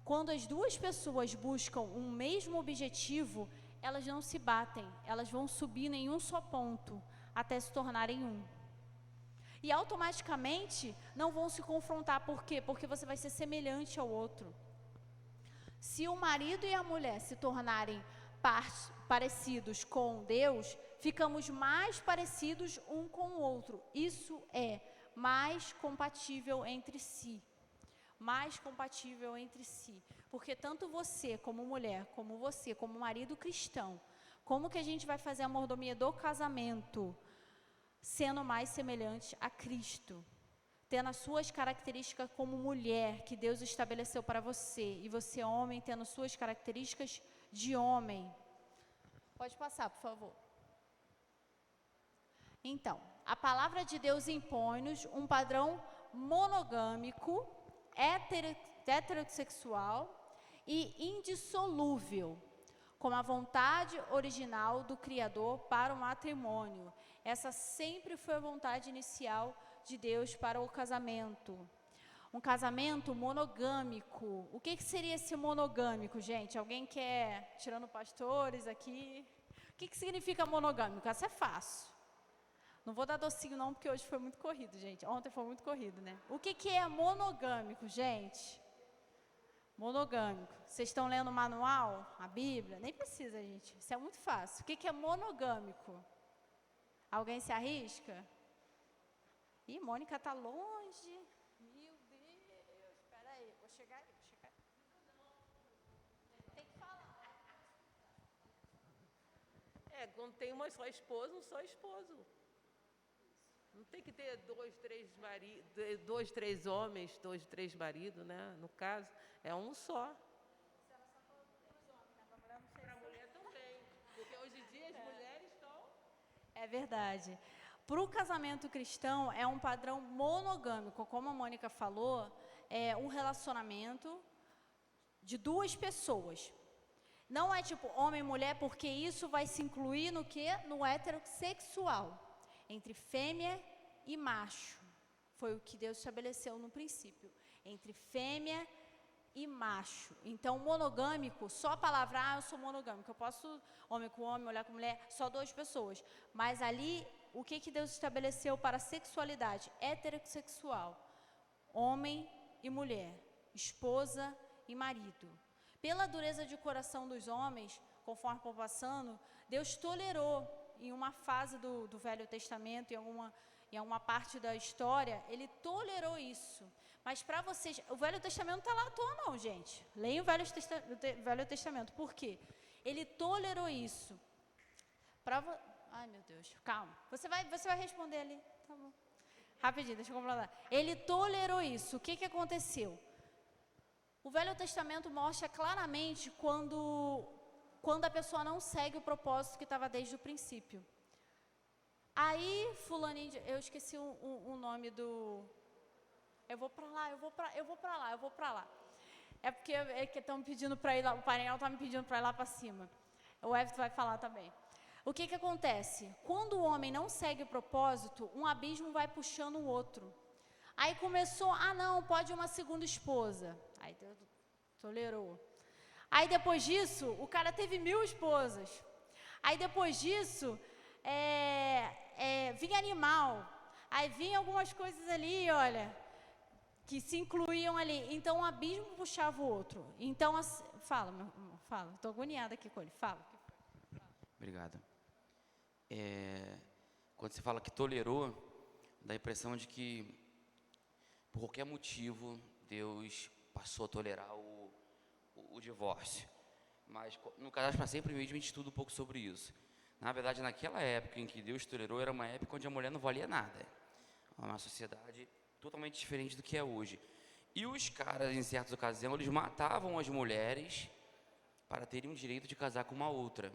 Quando as duas pessoas buscam um mesmo objetivo, elas não se batem, elas vão subir em um só ponto, até se tornarem um. E automaticamente não vão se confrontar, por quê? Porque você vai ser semelhante ao outro. Se o marido e a mulher se tornarem parecidos com Deus, ficamos mais parecidos um com o outro. Isso é mais compatível entre si. Mais compatível entre si. Porque tanto você como mulher, como você como marido cristão, como que a gente vai fazer a mordomia do casamento sendo mais semelhante a Cristo? Tendo as suas características como mulher que Deus estabeleceu para você, e você, homem, tendo suas características de homem. Pode passar, por favor. Então, a palavra de Deus impõe-nos um padrão monogâmico, heterossexual e indissolúvel, como a vontade original do Criador para o matrimônio. Essa sempre foi a vontade inicial de Deus para o casamento. Um casamento monogâmico. O que seria esse monogâmico, gente? Alguém quer, tirando pastores aqui, o que significa monogâmico? Essa é fácil. Não vou dar docinho não, porque hoje foi muito corrido, gente. Ontem foi muito corrido, né? O que é monogâmico, gente? Monogâmico. Vocês estão lendo o manual, a Bíblia? Nem precisa, gente. Isso é muito fácil. O que é monogâmico? Alguém se arrisca? Ih, Mônica está longe. Meu Deus. Espera aí, vou chegar aí. Tem que falar. Quando tem uma só esposa, um só esposo. Não tem que ter dois, três homens, dois, três maridos, né? No caso, é um só. Para a mulher também, porque hoje em dia as mulheres estão... É verdade. Para o casamento cristão, é um padrão monogâmico. Como a Mônica falou, é um relacionamento de duas pessoas. Não é tipo homem e mulher, porque isso vai se incluir no quê? No heterossexual. Entre fêmea e macho. Foi o que Deus estabeleceu no princípio. Entre fêmea e macho. Então, monogâmico, só a palavra, eu sou monogâmico. Eu posso, homem com homem, mulher com mulher, só duas pessoas. Mas ali, o que Deus estabeleceu para a sexualidade? Heterossexual. Homem e mulher. Esposa e marido. Pela dureza de coração dos homens, conforme for passando, Deus tolerou em uma fase do Velho Testamento, em alguma parte da história, Ele tolerou isso. Mas para vocês, o Velho Testamento não está lá à toa não, gente. Leiam o Velho Testamento. Por quê? Ele tolerou isso. Ai, meu Deus, calma. Você vai responder ali. Tá bom. Rapidinho, deixa eu completar. Ele tolerou isso. O que aconteceu? O Velho Testamento mostra claramente quando a pessoa não segue o propósito que estava desde o princípio. Aí, fulaninho, eu esqueci o nome do... Eu vou para lá. É porque estão pedindo para ir lá, o painel está me pedindo para ir lá para cima. O Everton vai falar também. O que acontece? Quando o homem não segue o propósito, um abismo vai puxando o outro. Aí começou, não, pode uma segunda esposa. Aí Deus tolerou. Aí depois disso, o cara teve 1000 esposas. Aí depois disso, vinha animal. Aí vinha algumas coisas ali, olha, que se incluíam ali. Então, um abismo puxava o outro. Então, fala, estou agoniada aqui com ele, fala. Obrigado. Quando você fala que tolerou, dá a impressão de que, por qualquer motivo, Deus passou a tolerar o divórcio. Mas no Casais para Sempre mesmo, a gente estuda um pouco sobre isso. Na verdade, naquela época em que Deus tolerou, era uma época onde a mulher não valia nada. Uma sociedade totalmente diferente do que é hoje. E os caras, em certas ocasiões, eles matavam as mulheres para terem o direito de casar com uma outra.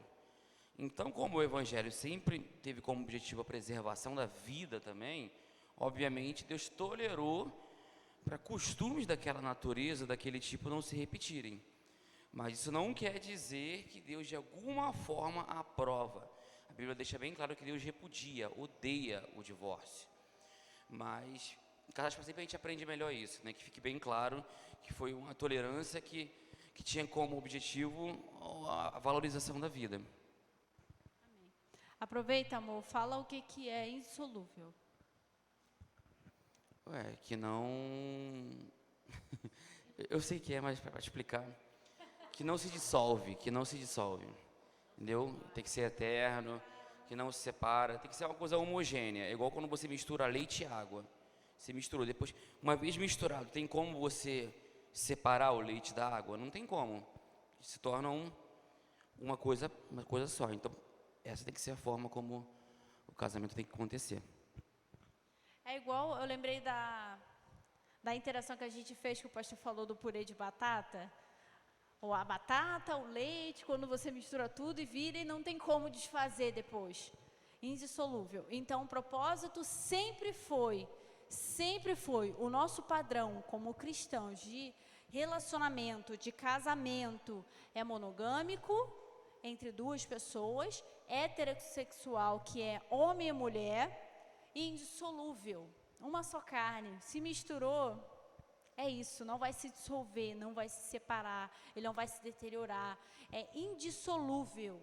Então, como o Evangelho sempre teve como objetivo a preservação da vida também, obviamente Deus tolerou para costumes daquela natureza, daquele tipo, não se repetirem. Mas isso não quer dizer que Deus de alguma forma aprova. A Bíblia deixa bem claro que Deus repudia, odeia o divórcio. Mas em Casais para Sempre a gente aprende melhor isso, né? Que fique bem claro que foi uma tolerância que tinha como objetivo a valorização da vida. Aproveita, amor, fala o que é indissolúvel. Que não... Eu sei que é, mas para explicar... Que não se dissolve, entendeu? Tem que ser eterno, que não se separa, tem que ser uma coisa homogênea. É igual quando você mistura leite e água. Você misturou, depois, uma vez misturado, tem como você separar o leite da água? Não tem como. Se torna uma coisa só. Então, essa tem que ser a forma como o casamento tem que acontecer. É igual, eu lembrei da interação que a gente fez, que o pastor falou do purê de batata. Ou a batata, o leite, quando você mistura tudo e vira e não tem como desfazer depois. Indissolúvel. Então, o propósito sempre foi o nosso padrão como cristãos de relacionamento, de casamento, é monogâmico, entre duas pessoas, heterossexual, que é homem e mulher, e indissolúvel, uma só carne. Se misturou, é isso, não vai se dissolver, não vai se separar, ele não vai se deteriorar, é indissolúvel.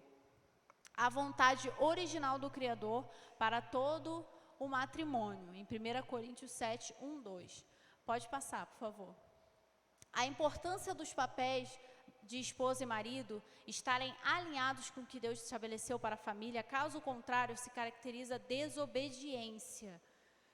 A vontade original do Criador para todo o matrimônio, em 1 Coríntios 7, 1, 2. Pode passar, por favor. A importância dos papéis de esposa e marido estarem alinhados com o que Deus estabeleceu para a família, caso contrário, se caracteriza desobediência.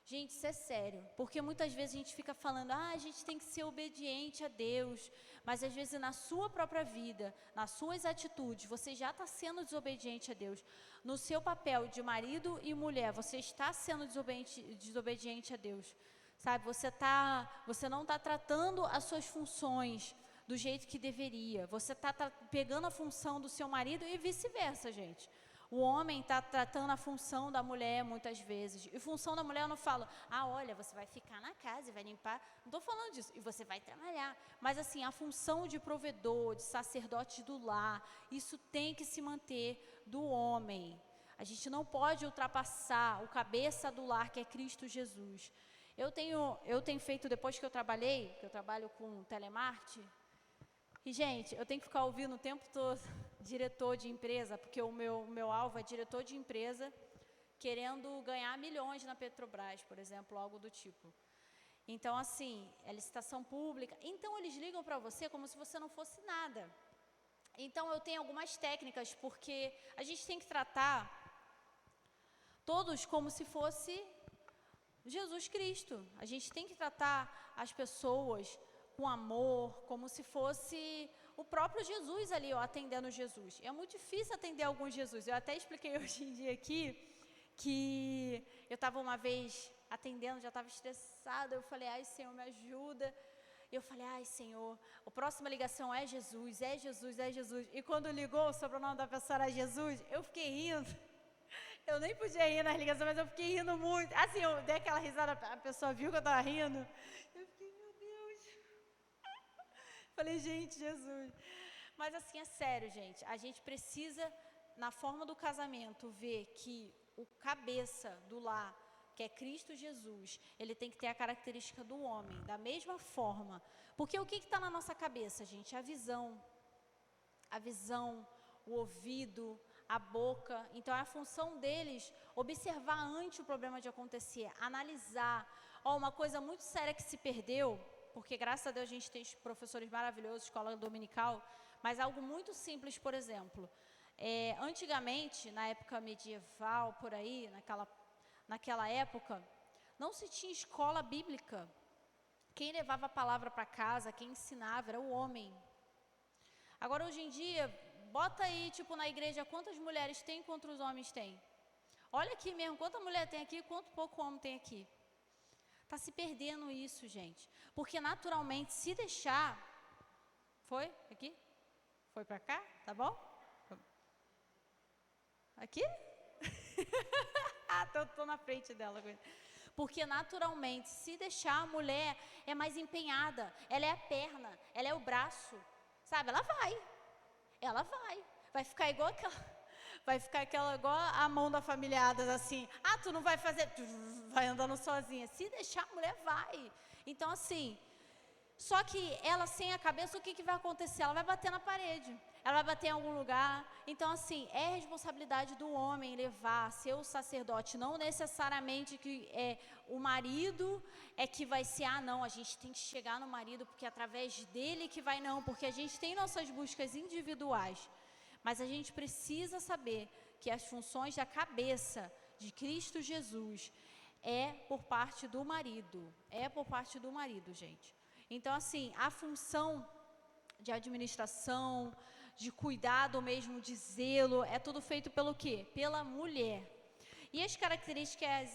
Gente, isso é sério, porque muitas vezes a gente fica falando, a gente tem que ser obediente a Deus, mas às vezes na sua própria vida, nas suas atitudes, você já está sendo desobediente a Deus. No seu papel de marido e mulher, você está sendo desobediente a Deus, sabe? Você não está tratando as suas funções do jeito que deveria, você está pegando a função do seu marido e vice-versa, gente. O homem está tratando a função da mulher muitas vezes. E função da mulher eu não falo, olha, você vai ficar na casa e vai limpar. Não estou falando disso. E você vai trabalhar. Mas assim, a função de provedor, de sacerdote do lar, isso tem que se manter do homem. A gente não pode ultrapassar o cabeça do lar, que é Cristo Jesus. Eu tenho feito, depois que eu trabalho com telemarketing, e, gente, eu tenho que ficar ouvindo o tempo todo diretor de empresa, porque o meu alvo é diretor de empresa querendo ganhar milhões na Petrobras, por exemplo, algo do tipo. Então, assim, é licitação pública. Então, eles ligam para você como se você não fosse nada. Então, eu tenho algumas técnicas, porque a gente tem que tratar todos como se fosse Jesus Cristo. A gente tem que tratar as pessoas com amor, como se fosse o próprio Jesus ali, atendendo Jesus. É muito difícil atender algum Jesus. Eu até expliquei hoje em dia aqui, que eu estava uma vez atendendo, já estava estressada, eu falei, Senhor, me ajuda. Eu falei, Senhor, a próxima ligação é Jesus, é Jesus, é Jesus. E quando ligou, o sobrenome da pessoa era Jesus, eu fiquei rindo. Eu nem podia rir nas ligações, mas eu fiquei rindo muito. Assim, eu dei aquela risada, a pessoa viu que eu estava rindo. Eu fiquei, meu Deus. Falei, gente, Jesus. Mas assim, é sério, gente. A gente precisa, na forma do casamento, ver que o cabeça do lar, que é Cristo Jesus, ele tem que ter a característica do homem, da mesma forma. Porque o que está na nossa cabeça, gente? A visão, o ouvido, a boca. Então, é a função deles observar antes o problema de acontecer, analisar. Uma coisa muito séria que se perdeu, porque graças a Deus a gente tem professores maravilhosos, escola dominical, mas algo muito simples, por exemplo, antigamente, na época medieval, por aí, naquela época, não se tinha escola bíblica. Quem levava a palavra para casa, quem ensinava era o homem. Agora, hoje em dia, bota aí, tipo, na igreja, quantas mulheres tem, quantos homens tem. Olha aqui mesmo, quanta mulher tem aqui, quanto pouco homem tem aqui. Está se perdendo isso, gente. Porque, naturalmente, se deixar... Foi? Aqui? Foi para cá? Tá bom? Aqui? Tô na frente dela. Porque, naturalmente, se deixar, a mulher é mais empenhada. Ela é a perna, ela é o braço. Sabe? Ela vai. Vai ficar igual igual a mão da familiada, assim. Tu não vai fazer... Vai andando sozinha. Se deixar, a mulher vai. Então, assim... Só que ela sem a cabeça, o que vai acontecer? Ela vai bater na parede, ela vai bater em algum lugar. Então, assim, é responsabilidade do homem levar, ser o sacerdote. Não necessariamente que o marido é que vai ser, não, a gente tem que chegar no marido, porque é através dele que vai, não. Porque a gente tem nossas buscas individuais. Mas a gente precisa saber que as funções da cabeça de Cristo Jesus é por parte do marido. É por parte do marido, gente. Então, assim, a função de administração, de cuidado mesmo, de zelo, é tudo feito pelo quê? Pela mulher. E as características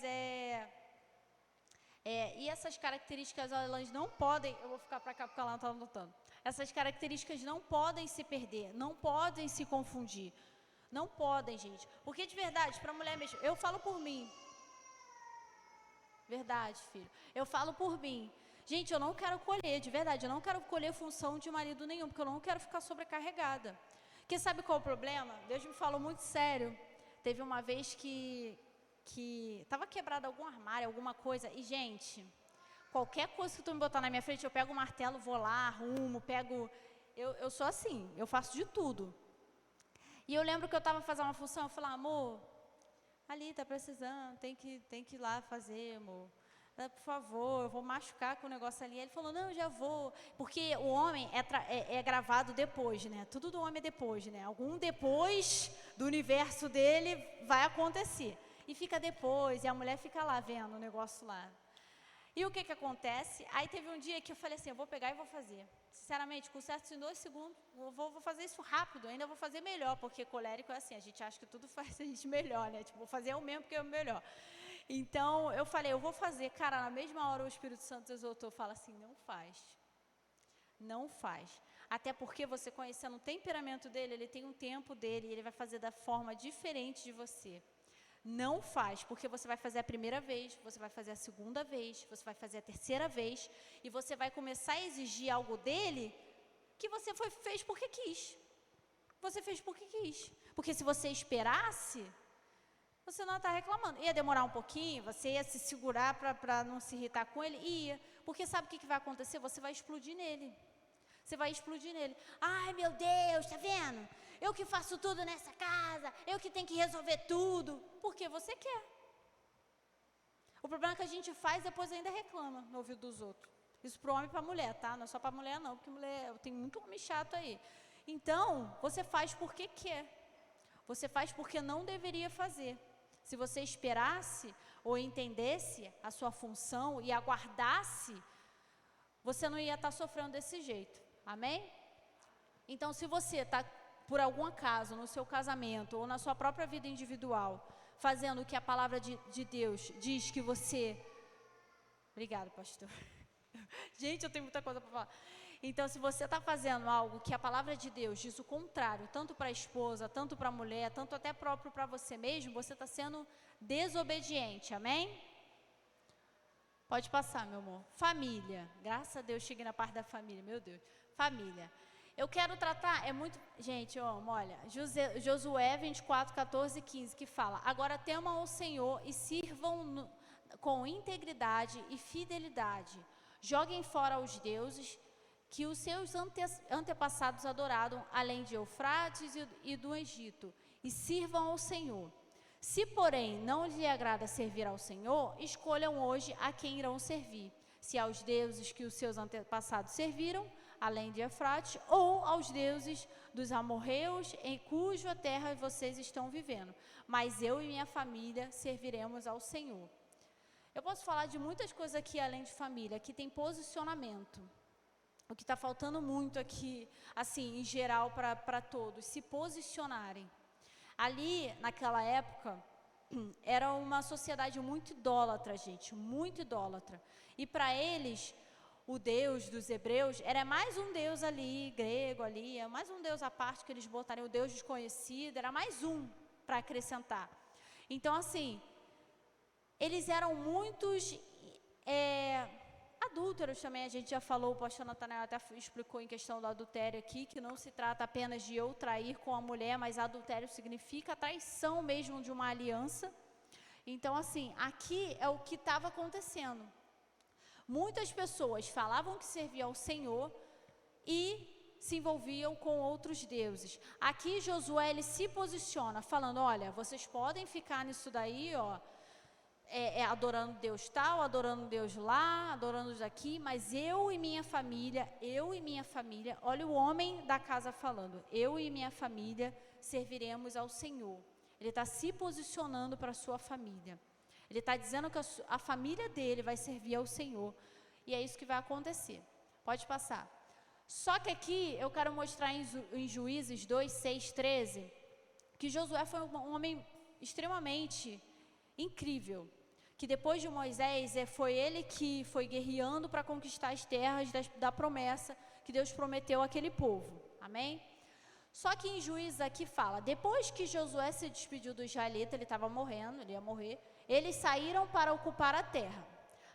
e essas características, elas não podem... Eu vou ficar para cá porque ela não está anotando. Essas características não podem se perder, não podem se confundir. Não podem, gente. Porque, de verdade, para a mulher mesmo... Eu falo por mim. Verdade, filho. Eu falo por mim. Gente, eu não quero colher, de verdade, eu não quero colher função de marido nenhum, porque eu não quero ficar sobrecarregada. Porque sabe qual é o problema? Deus me falou muito sério. Teve uma vez que estava quebrado algum armário, alguma coisa, e gente, qualquer coisa que tu me botar na minha frente, eu pego o martelo, vou lá, arrumo, eu sou assim, eu faço de tudo. E eu lembro que eu estava fazendo uma função, eu falei, amor, ali tá precisando, tem que ir lá fazer, amor. Por favor, eu vou machucar com o negócio ali. Ele falou, não, eu já vou. Porque o homem é gravado depois, né? Tudo do homem é depois, né? Algum depois do universo dele vai acontecer. E fica depois, e a mulher fica lá vendo o negócio lá. E o que acontece? Aí teve um dia que eu falei assim, eu vou pegar e vou fazer. Sinceramente, com certo em 2 segundos, eu vou fazer isso rápido, ainda vou fazer melhor, porque colérico é assim, a gente acha que tudo faz a gente melhor, né? Tipo, vou fazer o mesmo porque é o melhor. Então, eu falei, eu vou fazer. Cara, na mesma hora o Espírito Santo exaltou, fala assim, não faz. Não faz. Até porque você conhecendo o temperamento dele, ele tem um tempo dele, ele vai fazer da forma diferente de você. Não faz, porque você vai fazer a primeira vez, você vai fazer a segunda vez, você vai fazer a terceira vez, e você vai começar a exigir algo dele que você fez porque quis. Você fez porque quis. Porque se você esperasse... Você não está reclamando. Ia demorar um pouquinho, você ia se segurar para não se irritar com ele? Ia. Porque sabe o que vai acontecer? Você vai explodir nele. Você vai explodir nele. Ai, meu Deus, tá vendo? Eu que faço tudo nessa casa, eu que tenho que resolver tudo. Porque você quer. O problema é que a gente faz e depois ainda reclama no ouvido dos outros. Isso para o homem e para a mulher, tá? Não é só para a mulher não, porque mulher, tem muito homem chato aí. Então, você faz porque quer. Você faz porque não deveria fazer. Se você esperasse ou entendesse a sua função e aguardasse, você não ia estar sofrendo desse jeito. Amém? Então, se você está, por algum acaso, no seu casamento ou na sua própria vida individual, fazendo o que a palavra de Deus diz que você... Obrigada, pastor. Gente, eu tenho muita coisa para falar. Então, se você está fazendo algo que a palavra de Deus diz o contrário, tanto para a esposa, tanto para a mulher, tanto até próprio para você mesmo, você está sendo desobediente, amém? Pode passar, meu amor. Família. Graças a Deus, cheguei na parte da família, meu Deus. Família. Eu quero tratar, Gente, olha, Josué 24, 14 e 15, que fala, agora temam ao Senhor e sirvam com integridade e fidelidade. Joguem fora os deuses que os seus antepassados adoraram, além de Eufrates e do Egito, e sirvam ao Senhor. Se, porém, não lhe agrada servir ao Senhor, escolham hoje a quem irão servir, se aos deuses que os seus antepassados serviram, além de Eufrates, ou aos deuses dos amorreus, em cuja terra vocês estão vivendo. Mas eu e minha família serviremos ao Senhor. Eu posso falar de muitas coisas aqui além de família. Aqui tem posicionamento. O que está faltando muito aqui, assim, em geral, para todos, se posicionarem. Ali, naquela época, era uma sociedade muito idólatra, gente, muito idólatra. E para eles, o Deus dos hebreus era mais um Deus ali, grego ali, é mais um Deus à parte que eles botariam, o Deus desconhecido, era mais um para acrescentar. Então, assim, eles eram muitos adúlteros também, a gente já falou, o pastor Natanael até explicou em questão do adultério aqui, que não se trata apenas de eu trair com a mulher, mas adultério significa a traição mesmo de uma aliança. Então, assim, aqui é o que estava acontecendo. Muitas pessoas falavam que serviam ao Senhor e se envolviam com outros deuses. Aqui Josué, ele se posiciona, falando, olha, vocês podem ficar nisso daí, ó, adorando Deus tal, adorando Deus lá, adorando Deus aqui, mas eu e minha família, olha o homem da casa falando, eu e minha família serviremos ao Senhor. Ele está se posicionando para a sua família. Ele está dizendo que a família dele vai servir ao Senhor. E é isso que vai acontecer. Pode passar. Só que aqui eu quero mostrar em Juízes 2, 6, 13, que Josué foi um homem extremamente incrível. Que depois de Moisés, foi ele que foi guerreando para conquistar as terras da promessa que Deus prometeu àquele povo. Amém? Só que em Juízes aqui fala, depois que Josué se despediu do israelita, ele estava morrendo, ele ia morrer, eles saíram para ocupar a terra,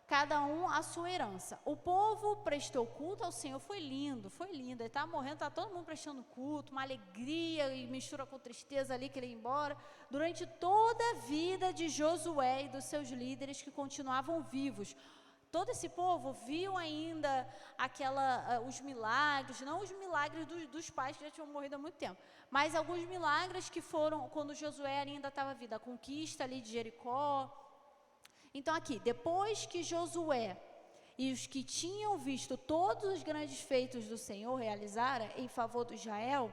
cada um a sua herança. O povo prestou culto ao Senhor, foi lindo, ele estava morrendo, estava todo mundo prestando culto, uma alegria e mistura com tristeza ali que ele ia embora, durante toda a vida de Josué e dos seus líderes que continuavam vivos. Todo esse povo viu ainda os milagres, não os milagres dos pais que já tinham morrido há muito tempo, mas alguns milagres que foram quando Josué ainda estava vivo, a conquista ali de Jericó. Então aqui, depois que Josué e os que tinham visto todos os grandes feitos do Senhor realizaram em favor de Israel,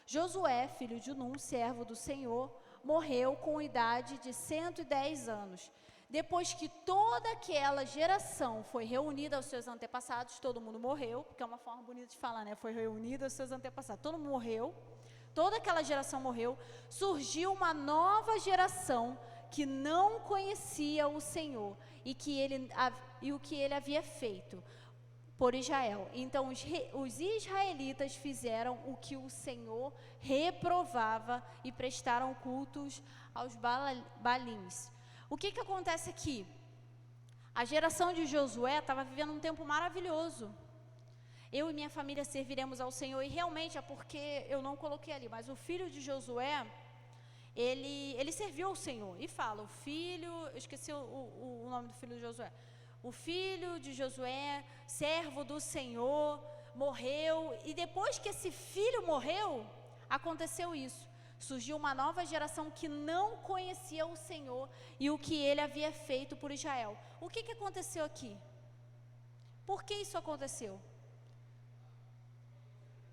Josué, filho de Num, servo do Senhor, morreu com idade de 110 anos. Depois que toda aquela geração foi reunida aos seus antepassados, todo mundo morreu, porque é uma forma bonita de falar, né? Foi reunida aos seus antepassados, todo mundo morreu, toda aquela geração morreu, surgiu uma nova geração que não conhecia o Senhor e o que ele havia feito por Israel. Então os israelitas fizeram o que o Senhor reprovava e prestaram cultos aos Balins. O que acontece aqui? A geração de Josué estava vivendo um tempo maravilhoso. Eu e minha família serviremos ao Senhor, e realmente é porque eu não coloquei ali, mas o filho de Josué, ele serviu ao Senhor. E fala, o filho, eu esqueci o nome do filho de Josué. O filho de Josué, servo do Senhor, morreu, e depois que esse filho morreu, aconteceu isso. Surgiu uma nova geração que não conhecia o Senhor e o que ele havia feito por Israel. O que aconteceu aqui? Por que isso aconteceu?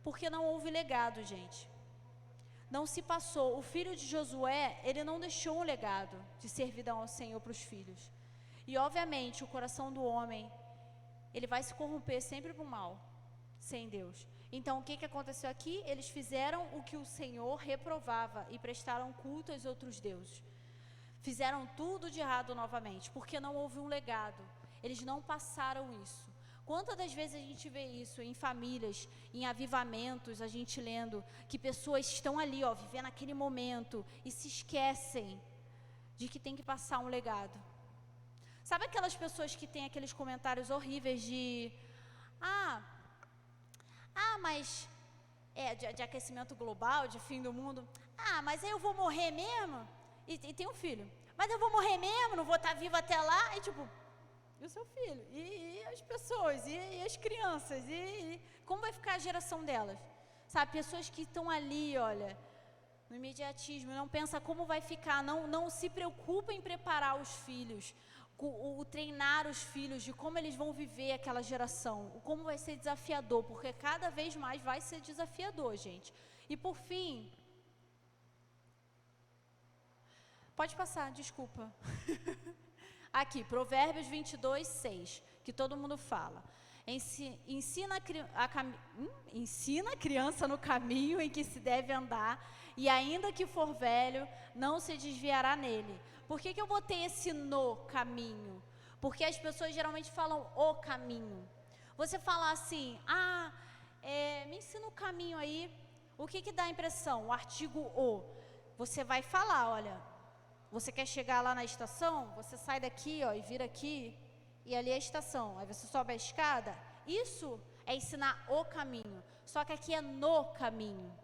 Porque não houve legado, gente. Não se passou. O filho de Josué, ele não deixou um legado de servidão ao Senhor para os filhos. E obviamente o coração do homem, ele vai se corromper sempre para o mal, sem Deus. Então, o que aconteceu aqui? Eles fizeram o que o Senhor reprovava e prestaram culto aos outros deuses. Fizeram tudo de errado novamente, porque não houve um legado. Eles não passaram isso. Quantas das vezes a gente vê isso em famílias, em avivamentos, a gente lendo que pessoas estão ali, ó, vivendo aquele momento e se esquecem de que tem que passar um legado. Sabe aquelas pessoas que têm aqueles comentários horríveis de mas de aquecimento global, de fim do mundo. Mas aí eu vou morrer mesmo? E tem um filho. Mas eu vou morrer mesmo, não vou estar vivo até lá? E tipo, e o seu filho? E as pessoas? E as crianças? E como vai ficar a geração delas? Sabe, pessoas que estão ali, olha, no imediatismo, não pensa como vai ficar, não se preocupa em preparar os filhos, o treinar os filhos de como eles vão viver aquela geração, como vai ser desafiador, porque cada vez mais vai ser desafiador, gente. E por fim, pode passar, desculpa. Aqui, Provérbios 22, 6, que todo mundo fala. Ensina a criança no caminho em que se deve andar, e ainda que for velho, não se desviará nele. Por que eu botei esse no caminho? Porque as pessoas geralmente falam o caminho. Você fala assim, me ensina o caminho aí, o que dá a impressão? O artigo o. Você vai falar, olha, você quer chegar lá na estação? Você sai daqui, ó, e vira aqui, e ali é a estação. Aí você sobe a escada. Isso é ensinar o caminho. Só que aqui é no caminho.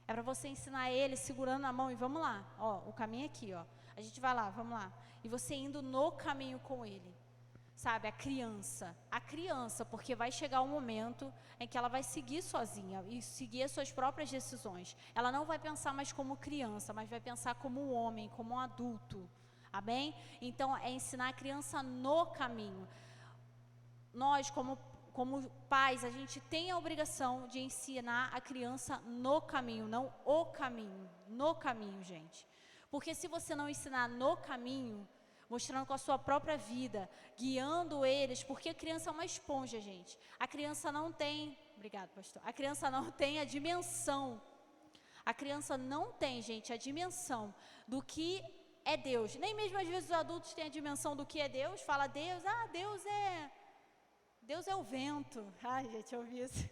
É para você ensinar ele segurando a mão e vamos lá. Ó, o caminho é aqui, ó. A gente vai lá, vamos lá. E você indo no caminho com ele. Sabe, a criança, porque vai chegar um momento em que ela vai seguir sozinha e seguir as suas próprias decisões. Ela não vai pensar mais como criança, mas vai pensar como um homem, como um adulto. Amém? Então, é ensinar a criança no caminho. Nós, como pais, a gente tem a obrigação de ensinar a criança no caminho, não o caminho. No caminho, gente. Porque se você não ensinar no caminho, mostrando com a sua própria vida, guiando eles, porque a criança é uma esponja, gente. A criança não tem, obrigado, pastor, a criança não tem a dimensão, a criança não tem, gente, a dimensão do que é Deus. Nem mesmo às vezes os adultos têm a dimensão do que é Deus, fala Deus, Deus é o vento. Ai, gente, eu ouvi isso.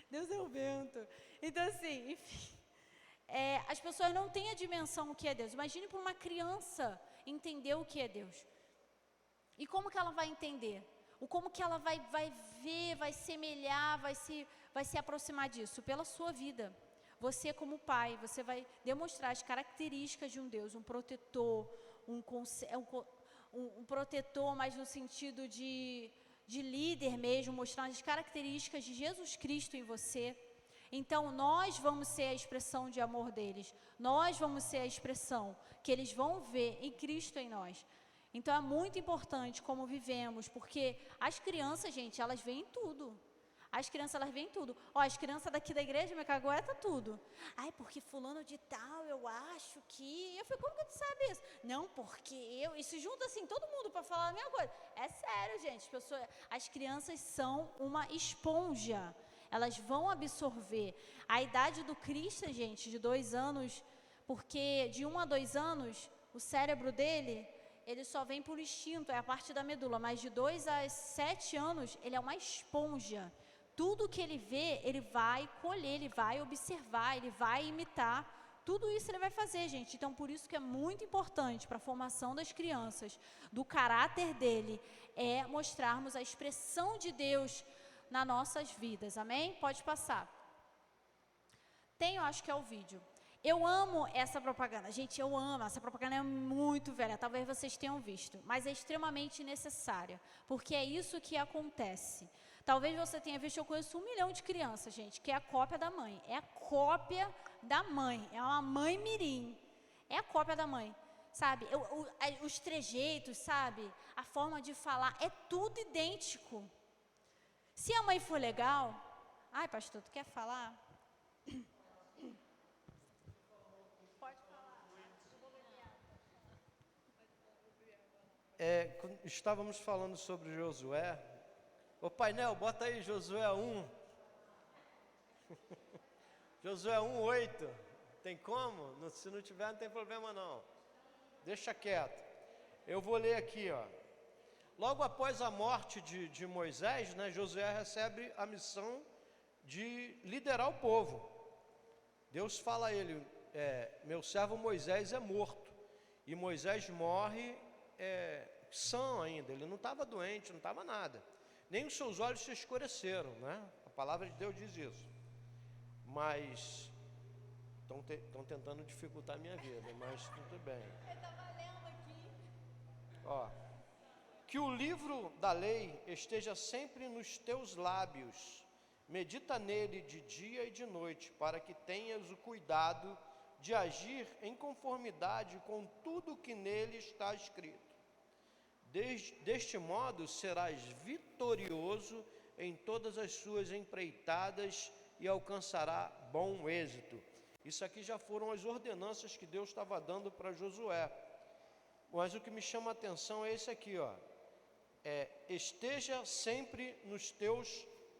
Deus é o vento. Então, assim, enfim, as pessoas não têm a dimensão do que é Deus. Imagine para uma criança entender o que é Deus. E como que ela vai entender? Como que ela vai ver, vai semelhar, vai se aproximar disso? Pela sua vida. Você como pai, você vai demonstrar as características de um Deus, um protetor, um protetor, mas no sentido de líder mesmo, mostrando as características de Jesus Cristo em você. Então, nós vamos ser a expressão de amor deles. Nós vamos ser a expressão que eles vão ver em Cristo em nós. Então, é muito importante como vivemos, porque as crianças, gente, elas veem tudo. As crianças, elas veem tudo. Ó, as crianças daqui da igreja me cagueta tudo. Ai, porque fulano de tal, eu acho que... Eu falei, como que tu sabe isso? Não, porque eu... E se junta assim, todo mundo para falar a mesma coisa. É sério, gente. As crianças são uma esponja. Elas vão absorver. A idade do Cristo, gente, de 2 anos, porque de 1 a 2 anos, o cérebro dele, ele só vem por instinto, é a parte da medula. Mas de 2 a 7 anos, ele é uma esponja. Tudo que ele vê, ele vai colher, ele vai observar, ele vai imitar. Tudo isso ele vai fazer, gente. Então, por isso que é muito importante para a formação das crianças, do caráter dele, é mostrarmos a expressão de Deus nas nossas vidas, amém? Pode passar. Acho que é o vídeo. Eu amo essa propaganda, gente, eu amo, essa propaganda é muito velha, talvez vocês tenham visto, mas é extremamente necessária, porque é isso que acontece. Talvez você tenha visto, eu conheço 1 milhão de crianças, gente, que é a cópia da mãe, é a cópia da mãe, é uma mãe mirim, é a cópia da mãe, sabe? Os trejeitos, sabe? A forma de falar, é tudo idêntico. Se a mãe for legal... Ai, pastor, tu quer falar? Pode falar. Estávamos falando sobre Josué. Ô painel, bota aí Josué 1. Josué 1:8. Tem como? Se não tiver, não tem problema não. Deixa quieto. Eu vou ler aqui, ó. Logo após a morte de Moisés, né, Josué recebe a missão de liderar o povo. Deus fala a ele, meu servo Moisés é morto. E Moisés morre sã ainda, ele não estava doente, não estava nada. Nem os seus olhos se escureceram, né? A palavra de Deus diz isso. Mas estão tentando dificultar a minha vida, mas tudo bem. Eu estava lendo aqui. Ó. Que o livro da lei esteja sempre nos teus lábios, medita nele de dia e de noite, para que tenhas o cuidado de agir em conformidade com tudo que nele está escrito. Deste modo serás vitorioso em todas as suas empreitadas e alcançará bom êxito. Isso aqui já foram as ordenanças que Deus estava dando para Josué. Mas o que me chama a atenção é esse aqui, ó. Esteja sempre nos teus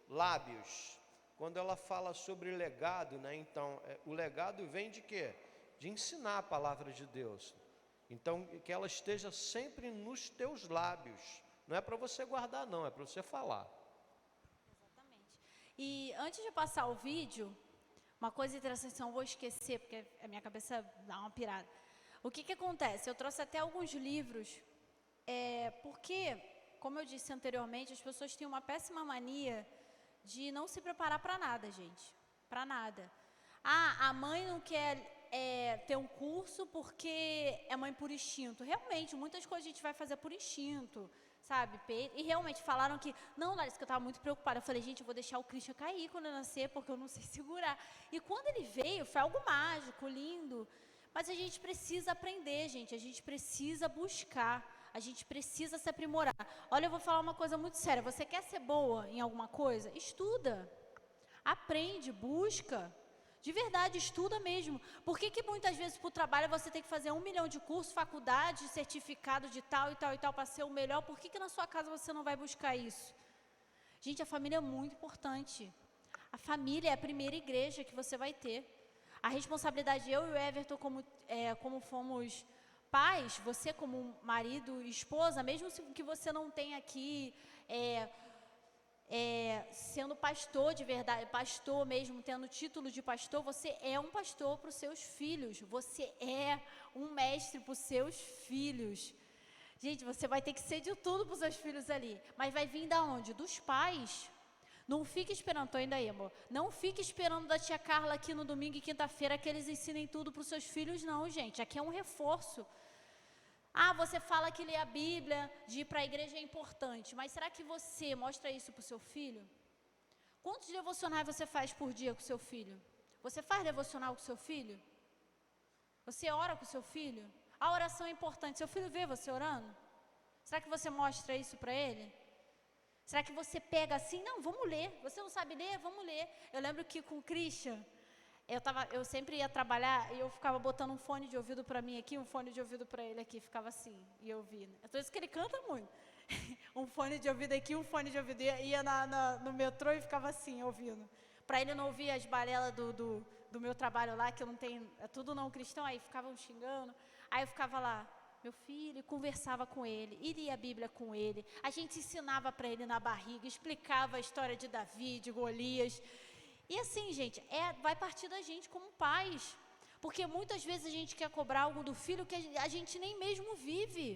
lábios. Quando ela fala sobre legado, né? Então, o legado vem de quê? De ensinar a palavra de Deus. Então, que ela esteja sempre nos teus lábios. Não é para você guardar, não, é para você falar. Exatamente. E antes de passar o vídeo, uma coisa interessante, não vou esquecer, porque a minha cabeça dá uma pirada. O que acontece? Eu trouxe até alguns livros, porque, como eu disse anteriormente, as pessoas têm uma péssima mania de não se preparar para nada, gente. Para nada. A mãe não quer ter um curso porque é mãe por instinto. Realmente, muitas coisas a gente vai fazer por instinto, sabe? E realmente falaram que, não, Larissa, que eu estava muito preocupada. Eu falei, gente, eu vou deixar o Christian cair quando eu nascer, porque eu não sei segurar. E quando ele veio, foi algo mágico, lindo. Mas a gente precisa aprender, gente. A gente precisa buscar. A gente precisa se aprimorar. Olha, eu vou falar uma coisa muito séria. Você quer ser boa em alguma coisa? Estuda. Aprende, busca. De verdade, estuda mesmo. Por que muitas vezes para o trabalho você tem que fazer 1 milhão de cursos, faculdade, certificado de tal e tal e tal para ser o melhor? Por que na sua casa você não vai buscar isso? Gente, a família é muito importante. A família é a primeira igreja que você vai ter. A responsabilidade, eu e o Everton, como fomos pais, você como marido e esposa, mesmo que você não tenha aqui... sendo pastor de verdade, pastor mesmo, tendo título de pastor, você é um pastor para os seus filhos, você é um mestre para os seus filhos. Gente, você vai ter que ser de tudo para os seus filhos ali, mas vai vir da onde? Dos pais. Não fique esperando, tô indo aí, amor, não fique esperando da tia Carla aqui no domingo e quinta-feira que eles ensinem tudo para os seus filhos, não, gente, aqui é um reforço. Você fala que ler a Bíblia, de ir para a igreja é importante, mas será que você mostra isso para o seu filho? Quantos devocionais você faz por dia com o seu filho? Você faz devocional com o seu filho? Você ora com o seu filho? A oração é importante, seu filho vê você orando? Será que você mostra isso para ele? Será que você pega assim, não, vamos ler, você não sabe ler, vamos ler. Eu lembro que com o Christian, eu sempre ia trabalhar e eu ficava botando um fone de ouvido para mim aqui, um fone de ouvido para ele aqui, ficava assim, e eu ouvindo. Então isso que ele canta muito. Um fone de ouvido aqui, um fone de ouvido, ia no metrô e ficava assim, ouvindo. Para ele não ouvir as barelas do meu trabalho lá, que eu não tenho, é tudo não cristão, aí ficavam xingando. Aí eu ficava lá, meu filho, conversava com ele, lia a Bíblia com ele, a gente ensinava para ele na barriga, explicava a história de Davi, de Golias. E assim, gente, vai partir da gente como pais, porque muitas vezes a gente quer cobrar algo do filho que a gente nem mesmo vive.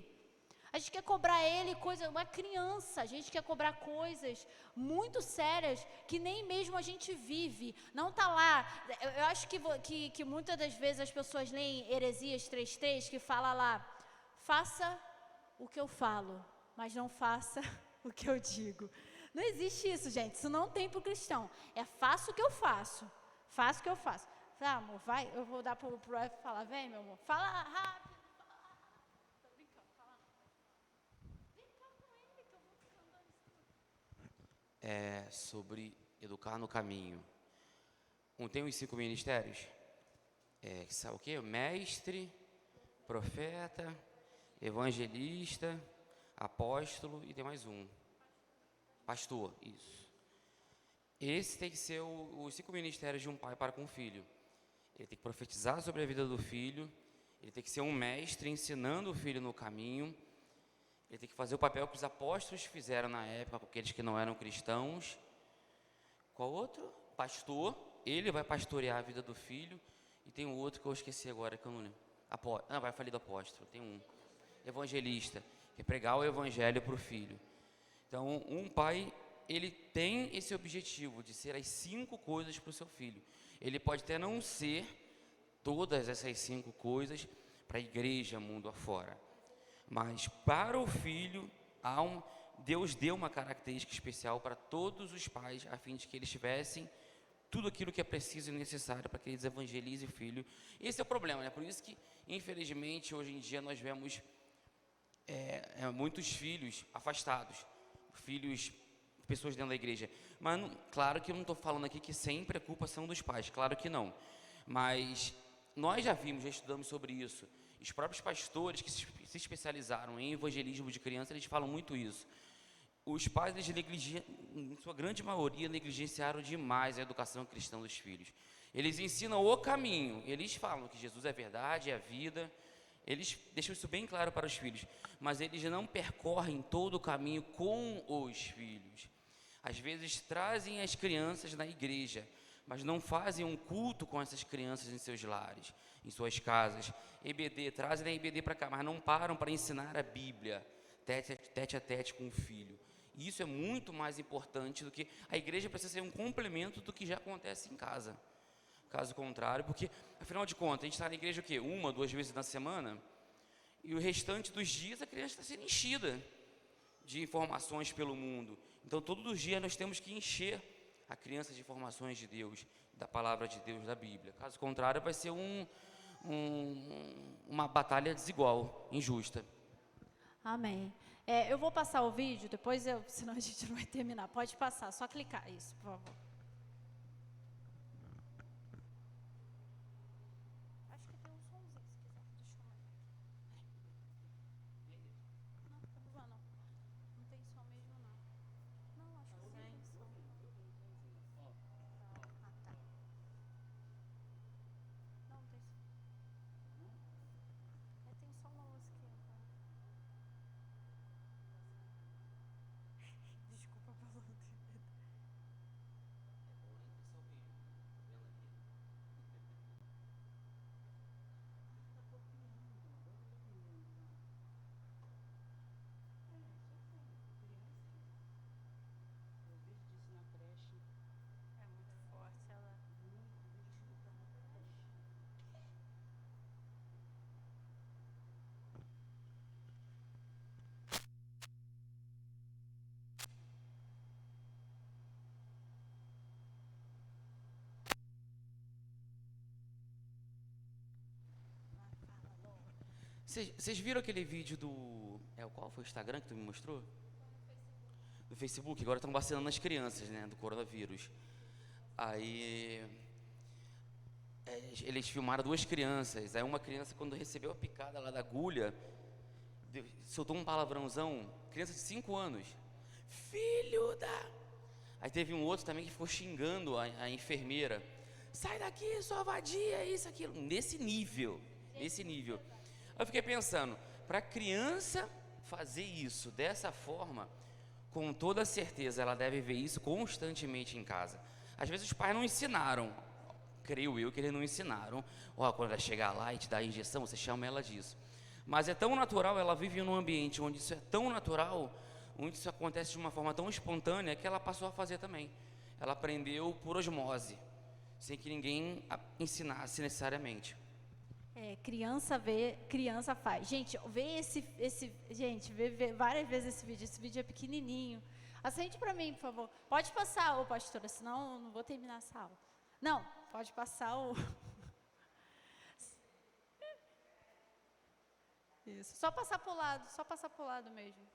A gente quer cobrar ele uma criança, a gente quer cobrar coisas muito sérias que nem mesmo a gente vive, não está lá. Eu acho que muitas das vezes as pessoas leem Heresias 3:3, que fala lá, faça o que eu falo, mas não faça o que eu digo. Não existe isso, gente, isso não tem para o cristão, faça o que eu faço, faça o que eu faço. Amor, vai, eu vou dar para o F falar, vem meu amor, fala rápido. Sobre educar no caminho. Tem os 5 ministérios, que são o quê? Mestre, profeta, evangelista, apóstolo e tem mais um. Pastor, isso. Esse tem que ser os 5 ministérios de um pai para com o filho. Ele tem que profetizar sobre a vida do filho, ele tem que ser um mestre ensinando o filho no caminho, ele tem que fazer o papel que os apóstolos fizeram na época com aqueles que não eram cristãos. Qual outro? Pastor, ele vai pastorear a vida do filho. E tem um outro que eu esqueci agora, que eu não lembro. Vai falar do apóstolo, tem um. Evangelista, que é pregar o evangelho para o filho. Então, um pai, ele tem esse objetivo de ser as 5 coisas para o seu filho. Ele pode até não ser todas essas 5 coisas para a igreja, mundo afora. Mas para o filho, Deus deu uma característica especial para todos os pais, a fim de que eles tivessem tudo aquilo que é preciso e necessário para que eles evangelizem o filho. Esse é o problema, né? Por isso que, infelizmente, hoje em dia nós vemos muitos filhos afastados, pessoas dentro da igreja. Mas, claro que eu não estou falando aqui que sempre a culpa são dos pais, claro que não. Mas nós já vimos, já estudamos sobre isso. Os próprios pastores que se especializaram em evangelismo de criança, eles falam muito isso. Os pais, eles em sua grande maioria, negligenciaram demais a educação cristã dos filhos. Eles ensinam o caminho, eles falam que Jesus é verdade, é a vida, eles deixam isso bem claro para os filhos, mas eles não percorrem todo o caminho com os filhos. Às vezes trazem as crianças na igreja, mas não fazem um culto com essas crianças em seus lares, em suas casas. EBD, trazem a EBD para cá, mas não param para ensinar a Bíblia, tete a tete com o filho. E isso é muito mais importante do que... A igreja precisa ser um complemento do que já acontece em casa. Caso contrário, porque, afinal de contas, a gente está na igreja o quê? 1, 2 vezes na semana? E o restante dos dias a criança está sendo enchida de informações pelo mundo. Então, todos os dias nós temos que encher a criança de informações de Deus, da palavra de Deus, da Bíblia. Caso contrário, vai ser uma batalha desigual, injusta. Amém. Eu vou passar o vídeo, depois senão a gente não vai terminar. Pode passar, só clicar isso, por favor. Acho que tem um somzinho, se quiser. Deixa eu ver. Não, tá bom, não. Não tem som mesmo, não. Não, acho que tem som. Ah, tá. Não, tem som. Tem só uma musiquinha. Desculpa pelo dedo. É muito forte, ela. Vocês viram aquele vídeo do... qual foi o Instagram que tu me mostrou? Do Facebook. Agora estão vacinando as crianças, né, do coronavírus. Aí eles filmaram 2 crianças. Aí uma criança, quando recebeu a picada lá da agulha, soltou um palavrãozão. Criança de 5 anos. Filho da... Aí teve um outro também que ficou xingando a enfermeira. Sai daqui, sua vadia, isso, aquilo. Nesse nível. Eu fiquei pensando, para a criança fazer isso dessa forma, com toda certeza ela deve ver isso constantemente em casa. Às vezes os pais não ensinaram, creio eu que eles não ensinaram. Quando ela chegar lá e te dar a injeção, você chama ela disso. Mas é tão natural, ela vive num ambiente onde isso é tão natural, onde isso acontece de uma forma tão espontânea, que ela passou a fazer também. Ela aprendeu por osmose, sem que ninguém ensinasse necessariamente. Criança vê, criança faz. Gente, vê várias vezes esse vídeo. Esse vídeo é pequenininho. Acende para mim, por favor. Pode passar, pastora, senão eu não vou terminar essa aula. Não, pode passar o... Isso, só passar para o lado mesmo.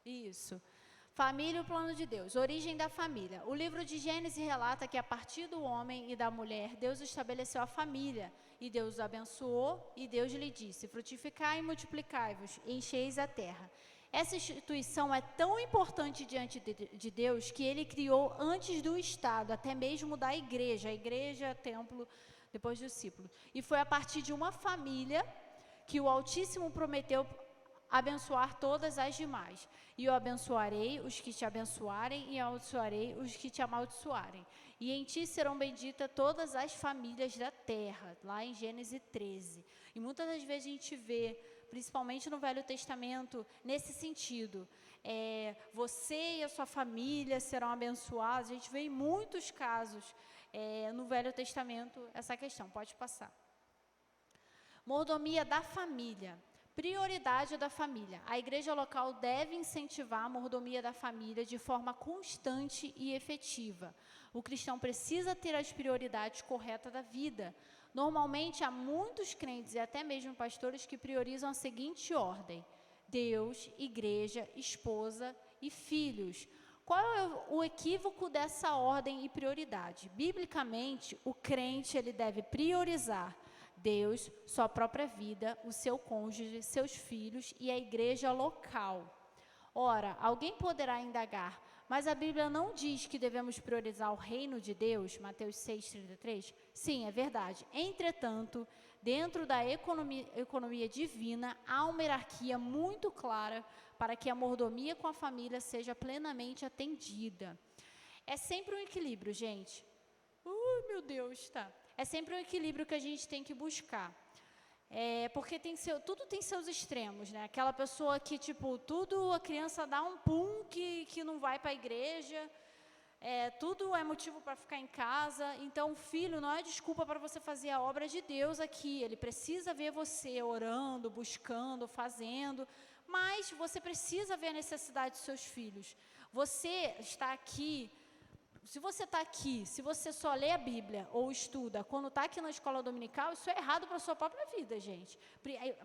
Isso. Família e o plano de Deus, origem da família. O livro de Gênesis relata que a partir do homem e da mulher, Deus estabeleceu a família. E Deus os abençoou e Deus lhe disse, frutificai e multiplicai-vos, encheis a terra. Essa instituição é tão importante diante de Deus que Ele criou antes do Estado, até mesmo da igreja, templo, depois discípulo. E foi a partir de uma família que o Altíssimo prometeu abençoar todas as demais. E eu abençoarei os que te abençoarem e amaldiçoarei os que te amaldiçoarem. E em ti serão benditas todas as famílias da terra, lá em Gênesis 13. E muitas das vezes a gente vê, principalmente no Velho Testamento, nesse sentido. Você e a sua família serão abençoados. A gente vê em muitos casos no Velho Testamento essa questão. Pode passar. Mordomia da família. Prioridade da família. A igreja local deve incentivar a mordomia da família de forma constante e efetiva. O cristão precisa ter as prioridades corretas da vida. Normalmente, há muitos crentes e até mesmo pastores que priorizam a seguinte ordem: Deus, igreja, esposa e filhos. Qual é o equívoco dessa ordem e prioridade? Biblicamente, o crente ele deve priorizar Deus, sua própria vida, o seu cônjuge, seus filhos e a igreja local. Ora, alguém poderá indagar, mas a Bíblia não diz que devemos priorizar o reino de Deus, Mateus 6,33? Sim, é verdade. Entretanto, dentro da economia divina, há uma hierarquia muito clara para que a mordomia com a família seja plenamente atendida. É sempre um equilíbrio, gente. Meu Deus, tá. É sempre um equilíbrio que a gente tem que buscar. Porque tudo tem seus extremos, né? Aquela pessoa que, tipo, tudo a criança dá um pum que não vai para a igreja, tudo é motivo para ficar em casa. Então, o filho não é desculpa para você fazer a obra de Deus aqui. Ele precisa ver você orando, buscando, fazendo, mas você precisa ver a necessidade dos seus filhos. Você está aqui. Se você está aqui, se você só lê a Bíblia ou estuda, quando está aqui na escola dominical, isso é errado para a sua própria vida, gente.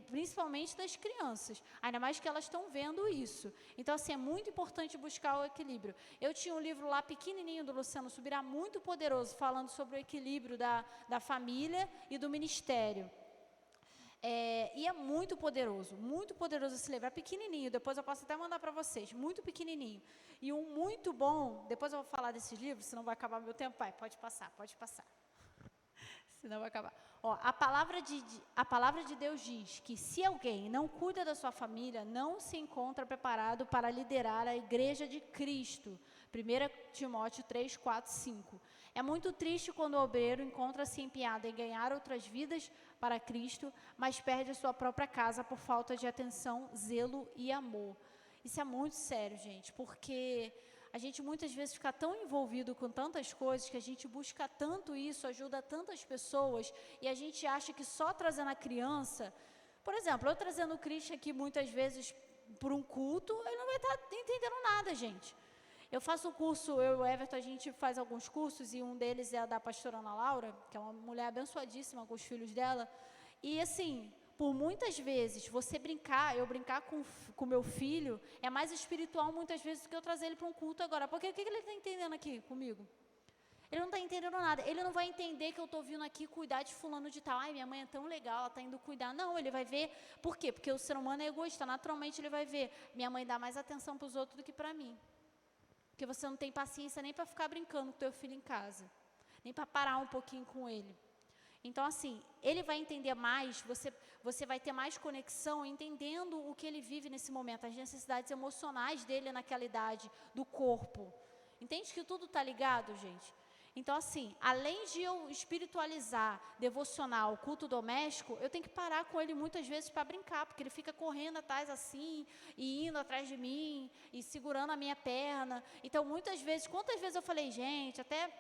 Principalmente das crianças, ainda mais que elas estão vendo isso. Então, assim, é muito importante buscar o equilíbrio. Eu tinha um livro lá pequenininho do Luciano Subirá, muito poderoso, falando sobre o equilíbrio da família e do ministério. E é muito poderoso esse livro, é pequenininho, depois eu posso até mandar para vocês, muito pequenininho. E um muito bom, depois eu vou falar desses livros, senão vai acabar meu tempo, pai, pode passar. Senão vai acabar. A palavra de Deus diz que se alguém não cuida da sua família, não se encontra preparado para liderar a igreja de Cristo. 1 Timóteo 3, 4, 5. É muito triste quando o obreiro encontra-se empenhado em ganhar outras vidas para Cristo, mas perde a sua própria casa por falta de atenção, zelo e amor. Isso é muito sério, gente, porque a gente muitas vezes fica tão envolvido com tantas coisas, que a gente busca tanto isso, ajuda tantas pessoas, e a gente acha que só trazendo a criança... Por exemplo, eu trazendo o Christian aqui muitas vezes por um culto, ele não vai estar entendendo nada, gente. Eu faço um curso, eu e o Everton, a gente faz alguns cursos, e um deles é da pastora Ana Laura, que é uma mulher abençoadíssima com os filhos dela, e assim, por muitas vezes, eu brincar com meu filho, é mais espiritual muitas vezes do que eu trazer ele para um culto agora, porque o que ele está entendendo aqui comigo? Ele não está entendendo nada, ele não vai entender que eu estou vindo aqui cuidar de fulano de tal, minha mãe é tão legal, ela está indo cuidar, não, ele vai ver, por quê? Porque o ser humano é egoísta, naturalmente ele vai ver, minha mãe dá mais atenção para os outros do que para mim. Porque você não tem paciência nem para ficar brincando com o teu filho em casa, nem para parar um pouquinho com ele. Então, assim, ele vai entender mais, você vai ter mais conexão entendendo o que ele vive nesse momento, as necessidades emocionais dele naquela idade, do corpo. Entende que tudo está ligado, gente? Então, assim, além de eu espiritualizar, devocional, culto doméstico, eu tenho que parar com ele muitas vezes para brincar, porque ele fica correndo atrás assim, e indo atrás de mim, e segurando a minha perna. Então, muitas vezes, quantas vezes eu falei, gente, até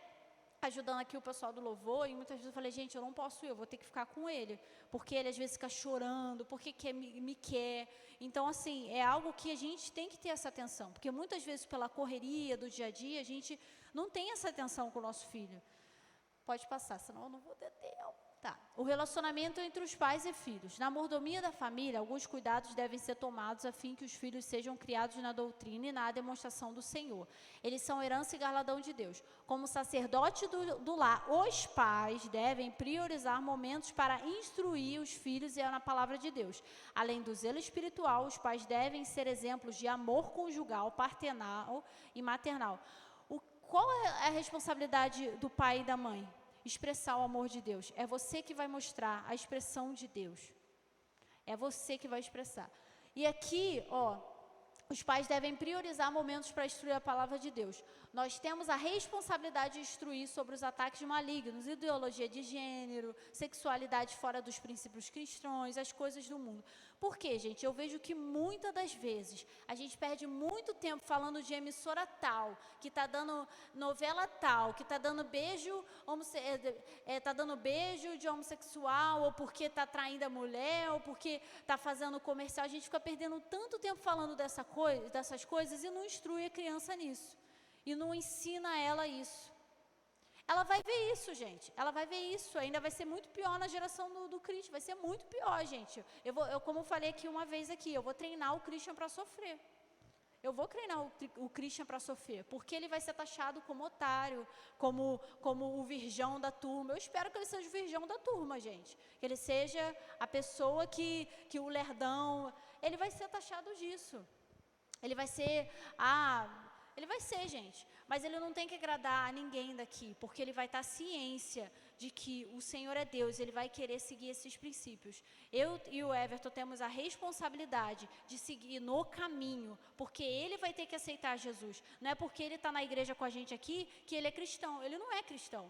ajudando aqui o pessoal do louvor, e muitas vezes eu falei, gente, eu não posso ir, eu vou ter que ficar com ele, porque ele às vezes fica chorando, porque me quer. Então, assim, é algo que a gente tem que ter essa atenção, porque muitas vezes pela correria do dia a dia, a gente não tem essa atenção com o nosso filho. Pode passar, senão eu não vou ter tempo. Tá. O relacionamento entre os pais e filhos. Na mordomia da família, alguns cuidados devem ser tomados a fim que os filhos sejam criados na doutrina e na demonstração do Senhor. Eles são herança e galardão de Deus. Como sacerdote do lar, os pais devem priorizar momentos para instruir os filhos na palavra de Deus. Além do zelo espiritual, os pais devem ser exemplos de amor conjugal, paternal e maternal. Qual é a responsabilidade do pai e da mãe? Expressar o amor de Deus. É você que vai mostrar a expressão de Deus. É você que vai expressar. E aqui, os pais devem priorizar momentos para instruir a palavra de Deus. Nós temos a responsabilidade de instruir sobre os ataques malignos, ideologia de gênero, sexualidade fora dos princípios cristãos, as coisas do mundo. Por quê, gente? Eu vejo que muitas das vezes a gente perde muito tempo falando de emissora tal, que está dando novela tal, que está dando beijo, tá dando beijo de homossexual, ou porque está traindo a mulher, ou porque está fazendo comercial. A gente fica perdendo tanto tempo falando dessas coisas e não instrui a criança nisso. E não ensina ela isso. Ela vai ver isso, gente. Ela vai ver isso. Ainda vai ser muito pior na geração do Christian. Vai ser muito pior, gente. Eu como eu falei aqui uma vez aqui, eu vou treinar o Christian para sofrer. eu vou treinar o Christian para sofrer, porque ele vai ser taxado como otário, como o virgão da turma. Eu espero que ele seja o virgão da turma, gente. Que ele seja a pessoa que o lerdão, ele vai ser taxado disso. Ele vai ser, gente, mas ele não tem que agradar a ninguém daqui, porque ele vai estar ciência de que o Senhor é Deus, ele vai querer seguir esses princípios. Eu e o Everton temos a responsabilidade de seguir no caminho, porque ele vai ter que aceitar Jesus. Não é porque ele está na igreja com a gente aqui que ele é cristão, ele não é cristão.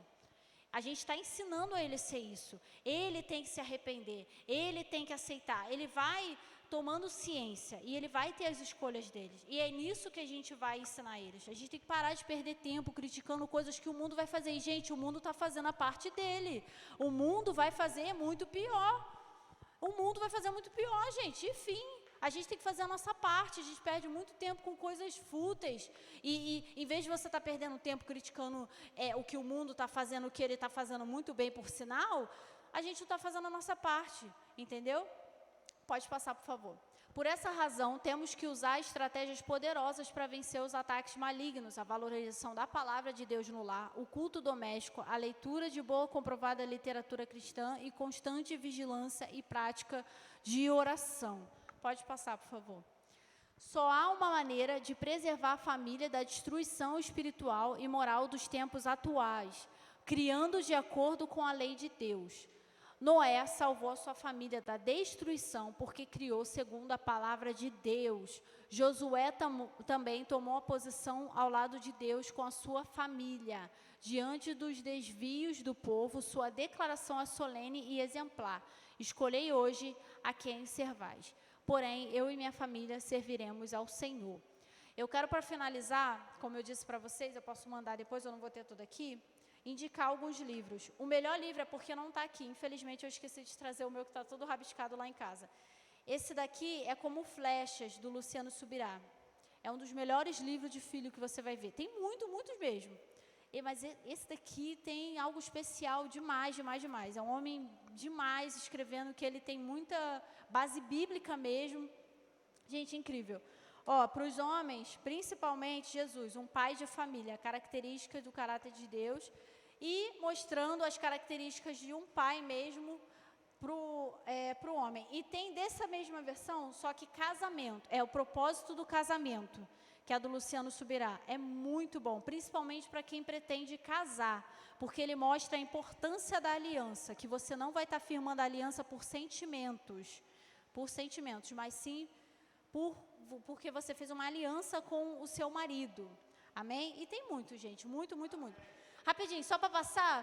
A gente está ensinando a ele a ser isso. Ele tem que se arrepender, ele tem que aceitar, ele vai tomando ciência e ele vai ter as escolhas deles. E é nisso que a gente vai ensinar eles. A gente tem que parar de perder tempo criticando coisas que o mundo vai fazer. E, gente, o mundo está fazendo a parte dele. O mundo vai fazer muito pior. O mundo vai fazer muito pior, gente. Enfim, a gente tem que fazer a nossa parte. A gente perde muito tempo com coisas fúteis. E em vez de você estar perdendo tempo criticando o que o mundo está fazendo, o que ele está fazendo muito bem, por sinal, a gente não está fazendo a nossa parte. Entendeu? Pode passar, por favor. Por essa razão, temos que usar estratégias poderosas para vencer os ataques malignos, a valorização da palavra de Deus no lar, o culto doméstico, a leitura de boa comprovada literatura cristã e constante vigilância e prática de oração. Pode passar, por favor. Só há uma maneira de preservar a família da destruição espiritual e moral dos tempos atuais, criando de acordo com a lei de Deus. Noé salvou a sua família da destruição porque criou segundo a palavra de Deus. Josué também tomou a posição ao lado de Deus com a sua família. Diante dos desvios do povo, sua declaração é solene e exemplar. Escolhei hoje a quem servais. Porém, eu e minha família serviremos ao Senhor. Eu quero, para finalizar, como eu disse para vocês, eu posso mandar depois, eu não vou ter tudo aqui, indicar alguns livros. O melhor livro é porque não está aqui. Infelizmente, eu esqueci de trazer o meu, que está todo rabiscado lá em casa. Esse daqui é Como Flechas, do Luciano Subirá. É um dos melhores livros de filho que você vai ver. Tem muitos mesmo. Mas esse daqui tem algo especial demais. É um homem demais escrevendo, que ele tem muita base bíblica mesmo. Gente, incrível. Para os homens, principalmente Jesus, um pai de família, características do caráter de Deus, e mostrando as características de um pai mesmo para o homem. E tem dessa mesma versão, só que casamento, o propósito do casamento, que é do Luciano Subirá. É muito bom, principalmente para quem pretende casar, porque ele mostra a importância da aliança, que você não vai estar firmando a aliança por sentimentos, mas sim porque você fez uma aliança com o seu marido. Amém? E tem muito, gente, muito. Rapidinho, só para passar,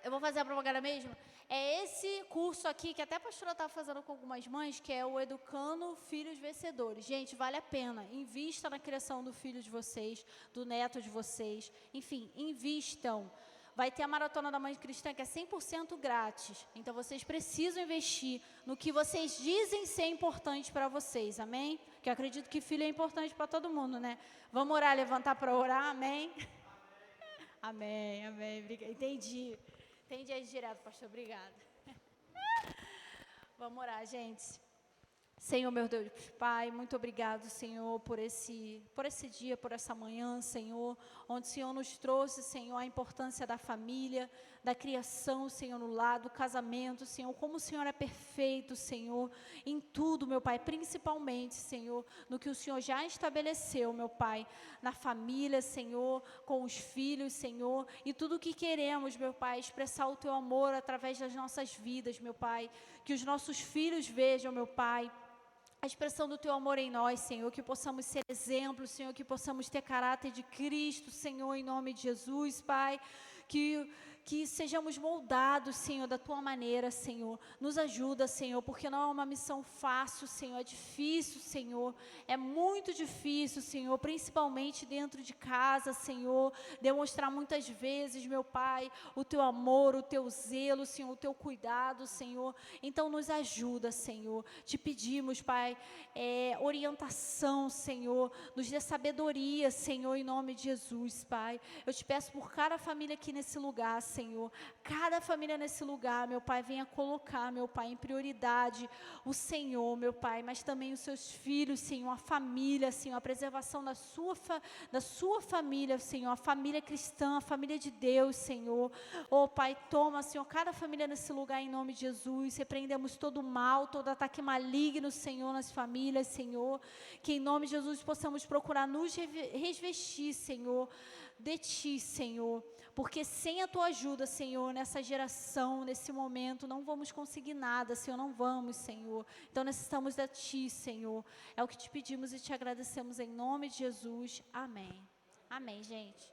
eu vou fazer a propaganda mesmo. É esse curso aqui, que até a pastora estava fazendo com algumas mães, que é o Educando Filhos Vencedores. Gente, vale a pena. Invista na criação do filho de vocês, do neto de vocês. Enfim, invistam. Vai ter a Maratona da Mãe Cristã, que é 100% grátis. Então, vocês precisam investir no que vocês dizem ser importante para vocês, amém? Que eu acredito que filho é importante para todo mundo, né? Vamos orar, levantar para orar, amém? Amém. Entendi aí direto, pastor, obrigada. Vamos orar, gente. Senhor, meu Deus, Pai, muito obrigado, Senhor, por esse dia, por essa manhã, Senhor, onde o Senhor nos trouxe, Senhor, a importância da família, da criação, Senhor, no lar, do casamento, Senhor, como o Senhor é perfeito, Senhor, em tudo, meu Pai, principalmente, Senhor, no que o Senhor já estabeleceu, meu Pai, na família, Senhor, com os filhos, Senhor, e tudo o que queremos, meu Pai, expressar o Teu amor através das nossas vidas, meu Pai, que os nossos filhos vejam, meu Pai, a expressão do Teu amor em nós, Senhor, que possamos ser exemplo, Senhor, que possamos ter caráter de Cristo, Senhor, em nome de Jesus, Pai, que sejamos moldados, Senhor, da Tua maneira, Senhor. Nos ajuda, Senhor, porque não é uma missão fácil, Senhor, é difícil, Senhor, é muito difícil, Senhor, principalmente dentro de casa, Senhor, demonstrar muitas vezes, meu Pai, o Teu amor, o Teu zelo, Senhor, o Teu cuidado, Senhor. Então, nos ajuda, Senhor. Te pedimos, Pai, orientação, Senhor, nos dê sabedoria, Senhor, em nome de Jesus, Pai. Eu te peço por cada família aqui nesse lugar, Senhor. Cada família nesse lugar, meu Pai, venha colocar, meu Pai, em prioridade o Senhor, meu Pai, mas também os seus filhos, Senhor, a família, Senhor, a preservação da sua família, Senhor, a família cristã, a família de Deus, Senhor. Oh, Pai, toma, Senhor, cada família nesse lugar em nome de Jesus. Repreendemos todo mal, todo ataque maligno, Senhor, nas famílias, Senhor. Que em nome de Jesus possamos procurar nos revestir, Senhor, de Ti, Senhor. Porque sem a Tua ajuda, Senhor, nessa geração, nesse momento, não vamos conseguir nada, Senhor, não vamos, Senhor. Então necessitamos de Ti, Senhor. É o que te pedimos e te agradecemos em nome de Jesus. Amém. Amém, gente.